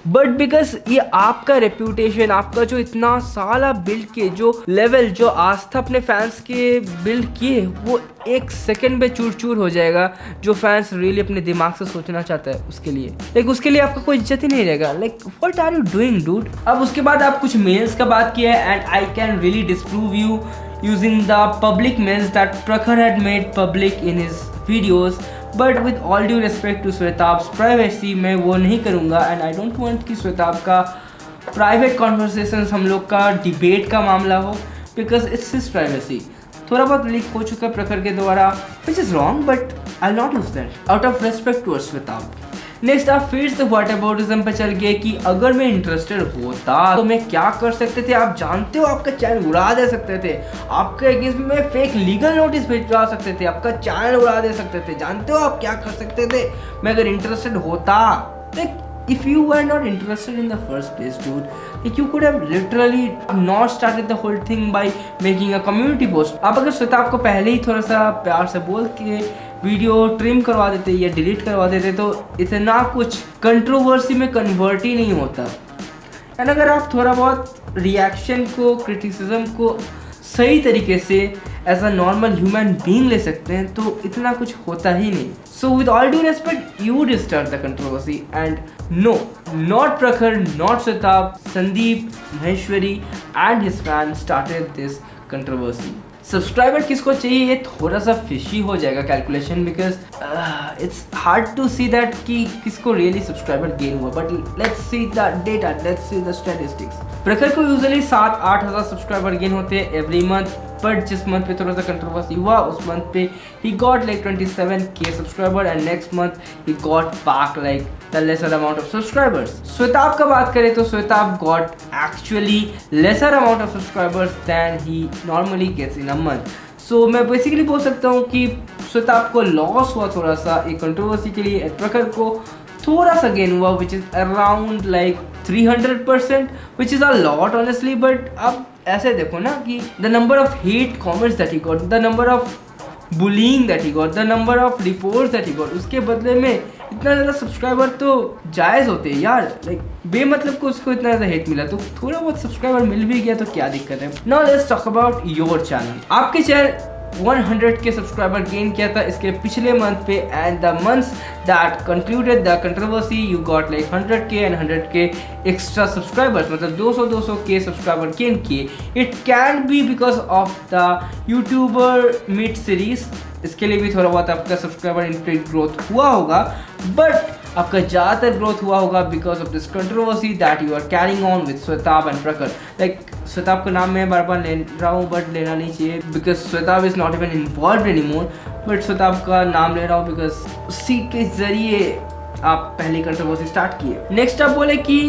बट बिकॉज ये आपका रेप्यूटेशन, आपका जो इतना साल आप बिल्ड किए, जो लेवल, जो आस्था अपने फैंस के बिल्ड किए, वो एक सेकंड में चूर चूर हो जाएगा. जो फैंस रियली अपने दिमाग से सोचना चाहता है उसके लिए, लाइक उसके लिए आपका कोई इज्जत ही नहीं रहेगा. Like what are you doing dude. अब उसके बाद आप कुछ मेल्स का बात किया है, and I can really disprove you using the public mails that Prakhar had made public in his videos, but with all due respect to Shwetab's privacy, मैं वो नहीं करूँगा. and I don't want कि श्वेताब का private conversations हम लोग का debate का मामला हो, because it's his privacy. थोड़ा बहुत लीक हो चुका प्रखर के द्वारा, which is wrong, but I'll not use that out of respect towards Shwetab. Next आप फिर से व्हाट अबाउटिज्म पे चल गए कि अगर मैं इंटरेस्टेड होता तो मैं क्या कर सकते थे। आप जानते हो आपका चैनल उड़ा दे सकते थे, आपके अगेंस्ट में फेक लीगल नोटिस भिजवा सकते थे, आपका चैनल उड़ा दे सकते थे। जानते हो आप क्या कर सकते थे मैं अगर इंटरेस्टेड होता। If you were not interested in the first place, dude, like you could have literally not started the whole thing by making a community post. आप अगर श्वेताब को पहले ही थोड़ा सा प्यार से बोल के वीडियो ट्रिम करवा देते या डिलीट करवा देते तो इतना कुछ कंट्रोवर्सी में कन्वर्ट ही नहीं होता। एंड अगर आप थोड़ा बहुत रिएक्शन को, क्रिटिसिज्म को सही तरीके से as a normal human being ले सकते हैं तो इतना कुछ होता ही नहीं। So with all due respect, you disturb the controversy and no, not Prakhar, not Shwetab, Sandeep, Maheshwari and his fan started this controversy. Subscriber किसको चाहिए ये थोड़ा सा फिशी हो जाएगा calculation, because it's hard to see that कि किसको रियली सब्सक्राइबर गेन हुआ। But let's see the data, let's see the statistics. Prakhar को यूजुअली 7-8 हज़ार सब्सक्राइबर गेन होते हैं एवरी मंथ, बट जिस मंथ पे थोड़ा सा कंट्रोवर्सी हुआ उस मंथ पे ही got like 27K subscriber and next month ही got back like the lesser amount of subscribers. Shwetab का बात करें तो Shwetab got actually lesser amount of subscribers than he normally gets in a month. So मैं बेसिकली बोल सकता हूँ कि श्वेताब को लॉस हुआ थोड़ा सा एक कंट्रोवर्सी के लिए, प्रखर को थोड़ा सा गेन हुआ which is around like 300%, which is a lot honestly. But अब ऐसे देखो ना कि the number of hate comments that he got, the number of bullying that he got, the number of reports that he got, उसके बदले में इतना ज़्यादा सब्सक्राइबर तो जायज़ होते हैं यार। लाइक बेमतलब को उसको इतना ज़्यादा हेट मिला तो थोड़ा बहुत सब्सक्राइबर मिल भी गया तो क्या दिक्कत है। Now let's talk about your channel. आपके चैनल 100K सब्सक्राइबर गेन किया था इसके पिछले मंथ पे and the months that concluded the controversy you got like 100K and 100K extra subscribers, मतलब 200K सब्सक्राइबर गेन किए। It can be because of the YouTuber meet series, इसके लिए भी थोड़ा बहुत आपका सब्सक्राइबर इनक्रीज ग्रोथ हुआ होगा, बट आपका ज़्यादातर ग्रोथ हुआ होगा because of this controversy that you are carrying on with Shwetabh and Prakhar. Like Shwetabh का नाम मैं बार बार ले रहा हूँ बट लेना नहीं चाहिए because Shwetabh is not even involve anymore, but Shwetabh का नाम ले रहा हूँ बिकॉज उसी के जरिए आप पहली कंट्रोवर्सी स्टार्ट किए। नेक्स्ट आप बोले कि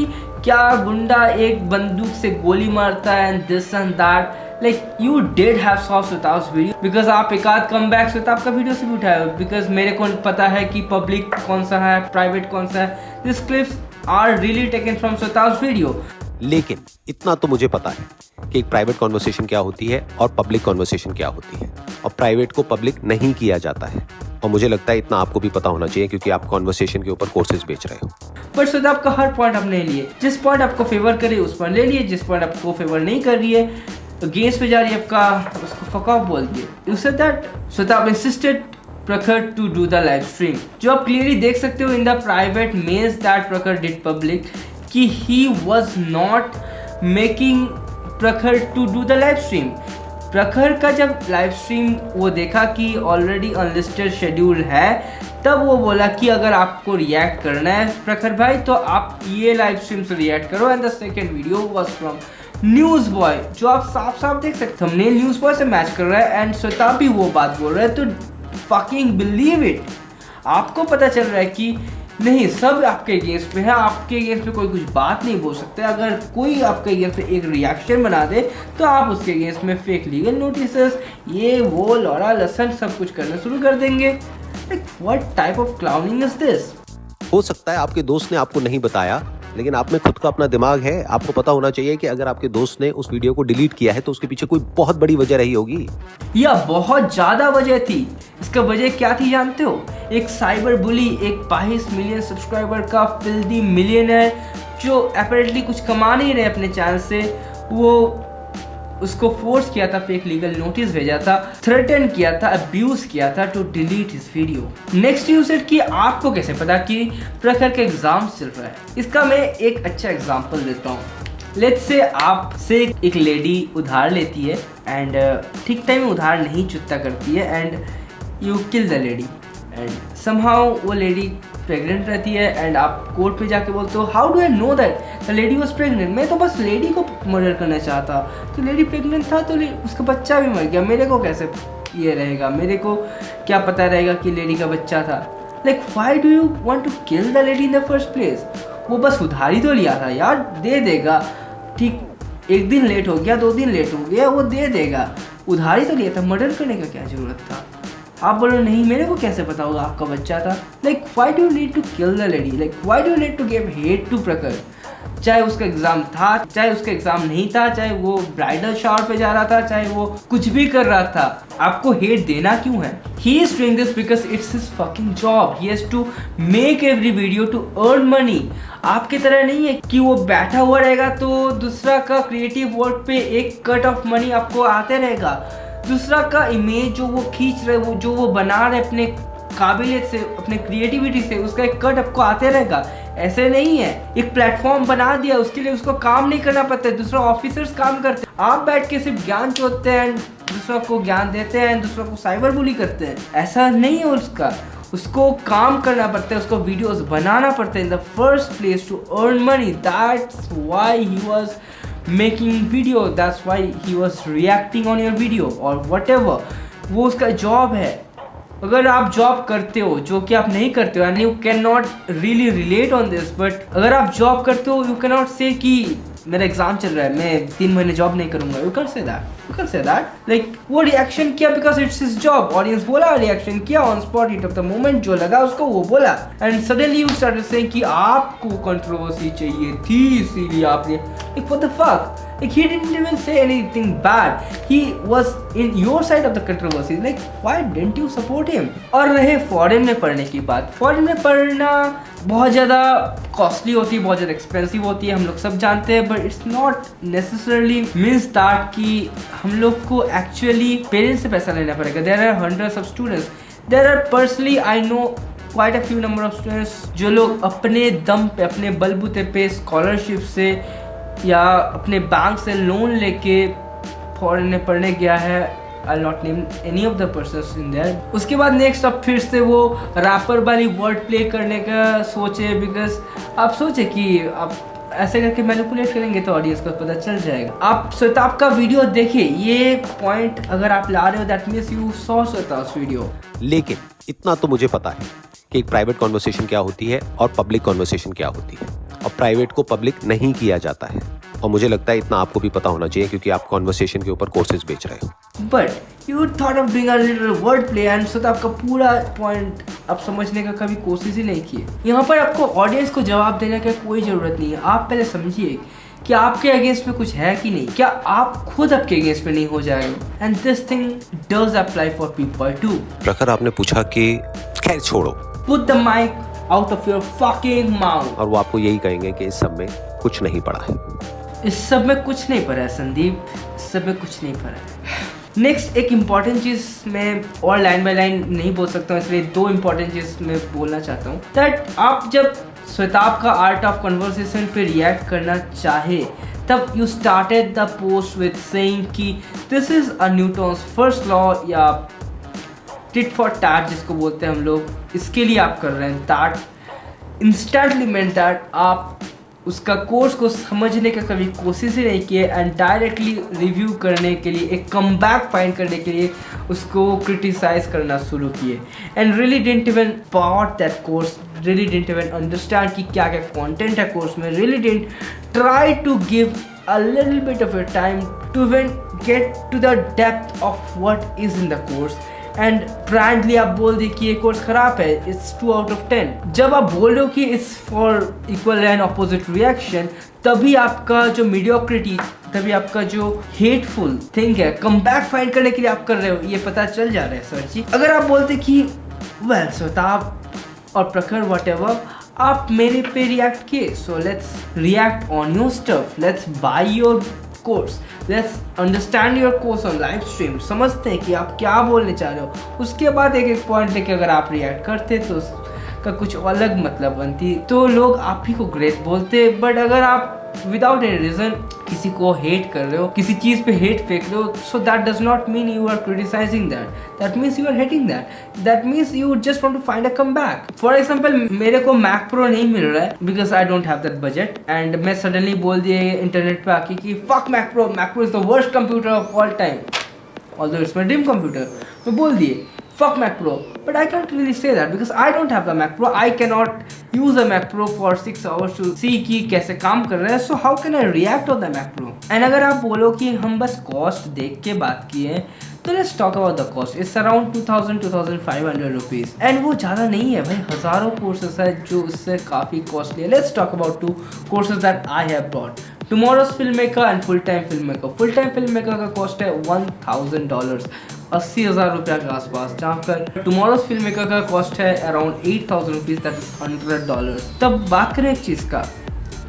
क्या गुंडा एक बंदूक से गोली मारता है and this and that. Like you did have saw Shwetab's video because आप एक आध कम बैक श्वेताब का वीडियो से भी उठाए हो, बिकॉज मेरे को पता है कि पब्लिक कौन सा है, प्राइवेट कौन सा है। This clips are really taken from Shwetab's video. लेकिन इतना तो मुझे पता है कि एक प्राइवेट कॉन्वर्सेशन क्या होती है और पब्लिक कॉन्वर्सेशन क्या होती है, और प्राइवेट को पब्लिक नहीं किया जाता है। और मुझे लगता है इतना आपको भी पता होना चाहिए क्योंकि आप कॉन्वर्सेशन के ऊपर कोर्सेज बेच रहे हो। बट श्वेताब का हर पॉइंट आपने लिए, जिस पॉइंट आपको फेवर करे उस पॉइंट ले लिए, जिस पॉइंट आपको फेवर नहीं कर रही है अगेंस्ट पे जा रही है आपका, उसको फक ऑफ बोल दिए। You said that Shwetab insisted Prakhar to do the live stream, जो आप क्लियरली देख सकते हो in the private mails that Prakhar did public कि he was not making Prakhar to do the live stream. Prakhar का जब लाइव स्ट्रीम वो देखा कि ऑलरेडी अनलिस्टेड शेड्यूल है, तब वो बोला कि अगर आपको रिएक्ट करना है प्रखर भाई तो आप ये लाइव स्ट्रीम से रिएक्ट करो। And the second video was from news boy, जो आप साफ साफ देख सकते हो हमने न्यूज़ बॉय से मैच कर रहा है एंड श्वेताब भी वो बात बोल रहा है। तो फकिंग बिलीव इट, आपको पता चल रहा है कि नहीं सब आपके अगेंस्ट में है, आपके अगेंस्ट में कोई कुछ बात नहीं बोल सकता। अगर कोई आपके अगेंस्ट में एक रिएक्शन बना दे तो आप उसके अगेंस्ट में फेक लीगल नोटिसेस ये वो लौड़ा लसन सब कुछ करना शुरू कर देंगे। Like what type of clowning is this. हो सकता है आपके दोस्त ने आपको नहीं बताया, लेकिन आप में खुद का अपना दिमाग है। आपको पता होना चाहिए कि अगर आपके दोस्त ने उस वीडियो को डिलीट किया है तो उसके पीछे कोई बहुत बड़ी वजह रही होगी, या बहुत ज्यादा वजह थी। इसका वजह क्या थी जानते हो? एक साइबर बुली, एक 22 मिलियन सब्सक्राइबर का फिल्दी मिलियनर जो अपेरेंटली कुछ कमा नहीं रहे अपने चैनल से, वो उसको फोर्स किया था, फेक लीगल नोटिस भेजा था, थ्रेटन किया था, अब्यूज किया था to delete his video. Next you said कि आपको कैसे पता कि प्रखर के एग्जाम चल रहा है। इसका मैं एक अच्छा एग्जांपल देता हूँ। लेट्स से आप से एक लेडी उधार लेती है एंड ठीक टाइम में उधार नहीं चुकता करती है and you kill the lady and somehow वो लेडी प्रेग्नेंट रहती है एंड आप कोर्ट में जाके बोलते हो how do I know that the lady was pregnant, मैं तो बस लेडी को मर्डर करना चाहता, तो लेडी प्रेग्नेंट था तो उसका बच्चा भी मर गया, मेरे को कैसे ये रहेगा, मेरे को क्या पता रहेगा कि लेडी का बच्चा था। Like why do you want to kill the lady in the first place? वो बस उधारी तो लिया था यार, दे देगा, ठीक, एक दिन लेट हो गया, 2 दिन लेट हो गया, वो दे देगा, उधारी तो लिया था, मर्डर करने का क्या जरूरत था? आप बोलो नहीं मेरे को कैसे पता होगा आपका बच्चा था? Like why do you need to kill the lady? Like why do you need to give hate to Prakhar? चाहे उसका एग्जाम था, चाहे उसका एग्जाम नहीं था, चाहे वो ब्राइडल शावर पे जा रहा था, चाहे वो कुछ भी कर रहा था, आपको हेट देना क्यों है? He is doing this because it's his fucking job. He has to make every video to earn money. आपके तरह नहीं है कि वो बैठा हुआ रहेगा तो दूसरा का क्रिएटिव वर्क पे एक कट ऑफ मनी आपको आते रहेगा। दूसरा का इमेज जो वो खींच रहे, वो जो वो बना रहे अपने काबिलियत से, अपने क्रिएटिविटी से, उसका एक कट आपको आते रहेगा। ऐसे नहीं है, एक प्लेटफॉर्म बना दिया, उसके लिए उसको काम नहीं करना पड़ता है, दूसरा ऑफिसर्स काम करते हैं, आप बैठ के सिर्फ ज्ञान चोदते हैं, दूसरों को ज्ञान देते हैं, दूसरों को साइबर बुली करते हैं। ऐसा नहीं है उसको काम करना पड़ता है, उसको वीडियोस बनाना पड़ता है in the first place to earn money. That's why he was making video, that's why he was reacting on your video और व्हाटएवर, वो उसका जॉब है। अगर आप जॉब करते हो, जो कि आप नहीं करते हो, and you can not really relate on this, but अगर आप जॉब करते हो, यू कैन नॉट से कि मेरा एग्जाम चल रहा है, मैं 3 महीने जॉब नहीं करूंगा। You can say that, like वो रिएक्शन किया because it's his job, audience बोला, रिएक्शन किया on spot, hit of the moment, जो लगा उसको वो बोला, and suddenly you started saying कि आपको कंट्रोवर्सी चाहिए थी इसीलिए आपने, like what the fuck, like he didn't even say anything bad, he was in your side of the controversy, like why didn't you support him? और रहे फॉरेन में पढ़ने की बात, फॉरेन में पढ़ना बहुत ज़्यादा कॉस्टली होती है, बहुत ज़्यादा एक्सपेंसिव होती है, हम लोग सब जानते हैं, but it's not necessarily means that कि हम लोग को एक्चुअली पेरेंट्स से पैसा लेना पड़ेगा। There are hundreds of students, there are personally I know quite a few number of students जो लोग अपने दम पे, अपने बलबूते पे स्कॉलरशिप से या अपने बैंक से लोन लेके फॉरेन में पढ़ने गया है। I not name any of the persons in there. उसके बाद नेक्स्ट अब फिर से वो रैपर वाली वर्ड प्ले करने का सोचे, बिकॉज आप सोचे कि आप ऐसे करके मैनिपुलेट करेंगे तो ऑडियंस को पता चल जाएगा। आप श्वेताब का वीडियो देखिए, ये पॉइंट अगर आप ला रहे हो that means you saw Shwetab's video. लेकिन इतना तो मुझे पता है कि एक प्राइवेट कॉन्वर्सेशन क्या होती है और पब्लिक कॉन्वर्सेशन क्या होती है, और प्राइवेट को पब्लिक नहीं किया जाता है, और मुझे लगता है इतना आपको भी पता होना चाहिए क्योंकि आप कॉन्वर्सेशन के ऊपर कोर्सेज बेच रहे हो। But you thought of doing a little word play and so आपका पूरा पॉइंट आप समझने का कभी कोशिश ही नहीं किए। यहाँ पर आपको ऑडियंस को जवाब देने की कोई ज़रूरत नहीं है। आप पहले समझिए कि आपके अगेंस्ट में कुछ है कि नहीं, क्या आप खुद आपके अगेंस्ट में नहीं हो जाएगा, and this thing does apply for people too. Prakhar, आपने पूछा कि खैर छोड़ो, put the mic out of your fucking mouth, और वो आपको यही कहेंगे कि इस सब में कुछ नहीं पड़ा है। इस सब में कुछ नहीं पड़ा है संदीप, इस सब में कुछ नहीं पड़ा है। नेक्स्ट एक इम्पॉर्टेंट चीज़ मैं और लाइन बाय लाइन नहीं बोल सकता हूँ, इसलिए 2 इम्पॉर्टेंट चीज़ मैं बोलना चाहता हूँ। दैट आप जब श्वेताब का आर्ट ऑफ कन्वर्सेशन पे रिएक्ट करना चाहे, तब you started the post with saying कि this is a Newton's first law या टिट फॉर टैट जिसको बोलते हैं हम लोग, इसके लिए आप कर रहे हैं। दैट इंस्टेंटली मेंट दैट आप उसका कोर्स को समझने का कभी कोशिश ही नहीं किए, एंड डायरेक्टली रिव्यू करने के लिए, एक कमबैक फाइंड करने के लिए उसको क्रिटिसाइज करना शुरू किए, and really didn't even bought that course, really didn't even understand कि क्या क्या कंटेंट है कोर्स में, really didn't try to give a little bit of your time to even get to the depth of what is in the course, and blandly आप बोल दी कि ये कोर्स खराब है, इट्स 2 आउट ऑफ 10। जब आप बोल रहे हो कि it's for equal and opposite reaction, तभी आपका जो मीडियोक्रिटी, तभी आपका जो हेटफुल थिंग है, कमबैक फाइंड करने के लिए आप कर रहे हो, ये पता चल जा रहा है सर जी। अगर आप बोलते कि वेल श्वेताब और प्रखर व्हाटएवर, आप मेरे पे रिएक्ट किए, so let's react on your stuff, let's by your course, let's understand your course on live stream, समझते हैं कि आप क्या बोलने चाह रहे हो। उसके बाद एक एक पॉइंट लेके अगर आप रिएक्ट करते तो उसका कुछ अलग मतलब बनती, तो लोग आप ही को ग्रेट बोलते। बट अगर आप विदाउट एनी रीजन किसी को हेट कर रहे हो, किसी चीज़ पे हेट फेंक रहे हो, so that does not mean you are criticizing that, that means you are hating that means you just want to find a comeback. For example मेरे को मैक प्रो नहीं मिल रहा है because I don't have that budget, and मैं सडनली बोल दिए इंटरनेट पे आके कि fuck Mac Pro is the worst computer of all time, although it's my dream computer, मैं बोल दिए fuck Mac Pro. But I can't really say that because I don't have the Mac Pro. I cannot use a Mac Pro for 6 hours to see कि कैसे काम कर रहा है. So how can I react on the Mac Pro? And अगर आप बोलो कि हम बस cost देख के बात किए तो let's talk about the cost. It's around 2,000-2,500 rupees. And वो ज़्यादा नहीं है भाई, हज़ारों courses है जो इससे काफ़ी costly है. Let's talk about 2 courses that I have bought. Tomorrow's Filmmaker and Full Time Filmmaker. Full Time Filmmaker का cost है $1,000, 80,000 रुपया के आसपास, जहाँ पर टुमारोज फिल्म मेकर का कॉस्ट है अराउंड 8,000 रुपीज़, दैट इज $100. तब बात करें एक चीज़ का,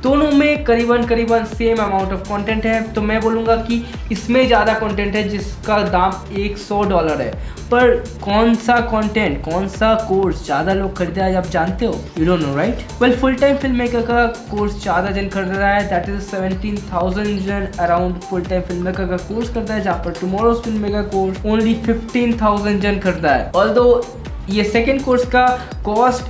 दोनों में करीबन सेम अमाउंट ऑफ कंटेंट है, तो मैं बोलूँगा कि इसमें ज़्यादा कंटेंट है जिसका दाम $100 है. पर कौन सा कंटेंट, कौन सा कोर्स ज़्यादा लोग खरीदे हैं आप जानते हो? You don't know right? Well, full time film maker का कोर्स ज़्यादा जन खरीद रहा है, दैट इज 17,000 जन around full time film maker का कोर्स करता है, जहाँ पर tomorrow's film maker course only 15,000 जन खरीदा है. ऑल्दो ये सेकेंड कोर्स का कॉस्ट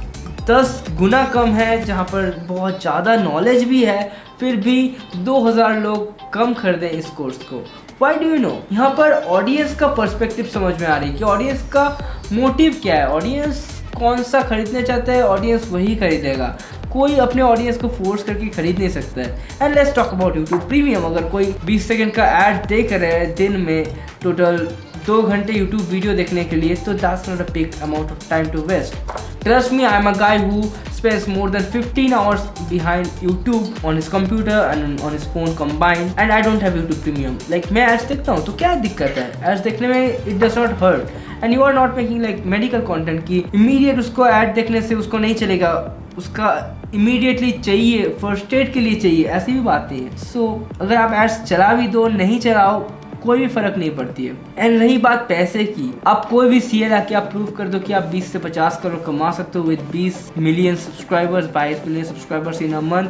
10 गुना कम है, जहाँ पर बहुत ज़्यादा नॉलेज भी है, फिर भी 2,000 लोग कम खरीदे इस कोर्स को. Why do you know? यहाँ पर ऑडियंस का पर्सपेक्टिव समझ में आ रही है कि ऑडियंस का मोटिव क्या है, ऑडियंस कौन सा खरीदना चाहता है, ऑडियंस वही खरीदेगा. कोई अपने ऑडियंस को फोर्स करके खरीद नहीं सकता है. And let's talk about YouTube premium. अगर कोई 20 सेकंड का ऐड देख रहे हैं दिन में टोटल 2 घंटे YouTube वीडियो देखने के लिए, तो that's not a big amount of time to waste. Trust me, I am a guy who spends more than 15 hours behind YouTube on his computer and on his phone combined, and I don't have YouTube Premium. Like मैं ads देखता हूँ तो क्या दिक्कत है? Ads देखने में it does not hurt. And you are not making like medical content कि immediate उसको ad देखने से उसको नहीं चलेगा, उसका immediately चाहिए, first aid के लिए चाहिए, ऐसी भी बातें हैं. So अगर आप ads चला भी दो, नहीं चलाओ, कोई भी फर्क नहीं पड़ती है. एंड रही बात पैसे की, आप कोई भी सीएल आके आप प्रूव कर दो कि आप 20 से 50 करोड़ कमा सकते हो with 20 million subscribers, 22 million subscribers in a month.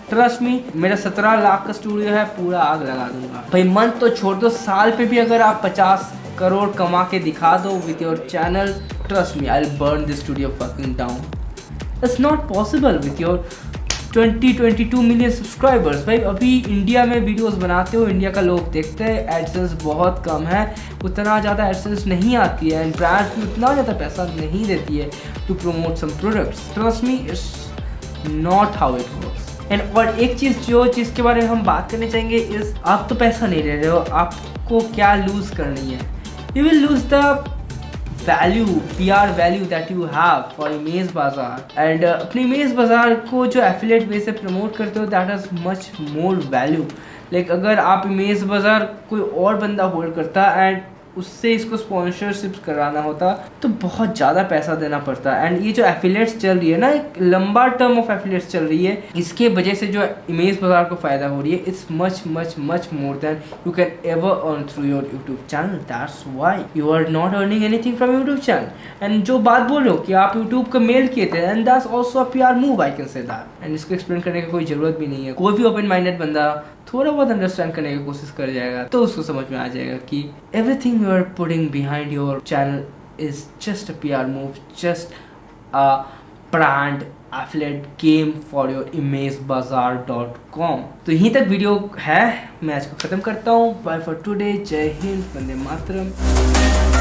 Trust me, मेरा 17 लाख का स्टूडियो है, पूरा आग लगा दूंगा भाई. मंथ तो छोड़ दो, साल पे भी अगर आप 50 करोड़ कमा के दिखा दो with your channel, trust me, I will burn this studio fucking down. It's not possible with your 22 million subscribers. भाई अभी इंडिया में वीडियोस बनाते हो, इंडिया का लोग देखते हैं, एडसेंस बहुत कम है, उतना ज़्यादा एडसेंस नहीं आती है, एंड ब्रांड्स भी उतना ज़्यादा पैसा नहीं देती है to promote some products. Trust me, it's not how it works. And और एक चीज़ के बारे में हम बात करने चाहेंगे इस, आप तो पैसा नहीं ले रहे हो, आपको क्या लूज़ करनी है? You will lose the value, PR value that you have for image बाजार. एंड अपने इमेज बाजार को जो एफिलिएट वे से प्रमोट करते हो, that is much more value. Like अगर आप इमेज बाजार कोई और बंदा होल्ड करता एंड उससे इसको स्पॉन्सरशिप कराना होता तो बहुत ज़्यादा पैसा देना पड़ता. एंड ये जो एफिलिएट्स चल रही है ना, एक लंबा टर्म ऑफ एफिलिएट्स चल रही है, इसके वजह से जो इमेज बाजार को फ़ायदा हो रही है, it's much much much more than you can ever earn through your YouTube channel. That's why you are not earning anything from YouTube channel. And जो बात बोल रहे हो कि आप यूट्यूब का मेल किए थे, and that's also a PR move, I can say that. And इसको एक्सप्लेन करने की कोई ज़रूरत भी नहीं है. कोई भी ओपन माइंडेड बंदा थोड़ा बहुत अंडरस्टैंड करने की कोशिश कर जाएगा तो उसको समझ में आ जाएगा कि everything you are putting behind your channel is just a PR move, just a brand affiliate game for your imagebazaar.com. तो यहीं तक वीडियो है, मैं आज को ख़त्म करता हूँ. Bye for today. जय हिंद, वंदे मातरम.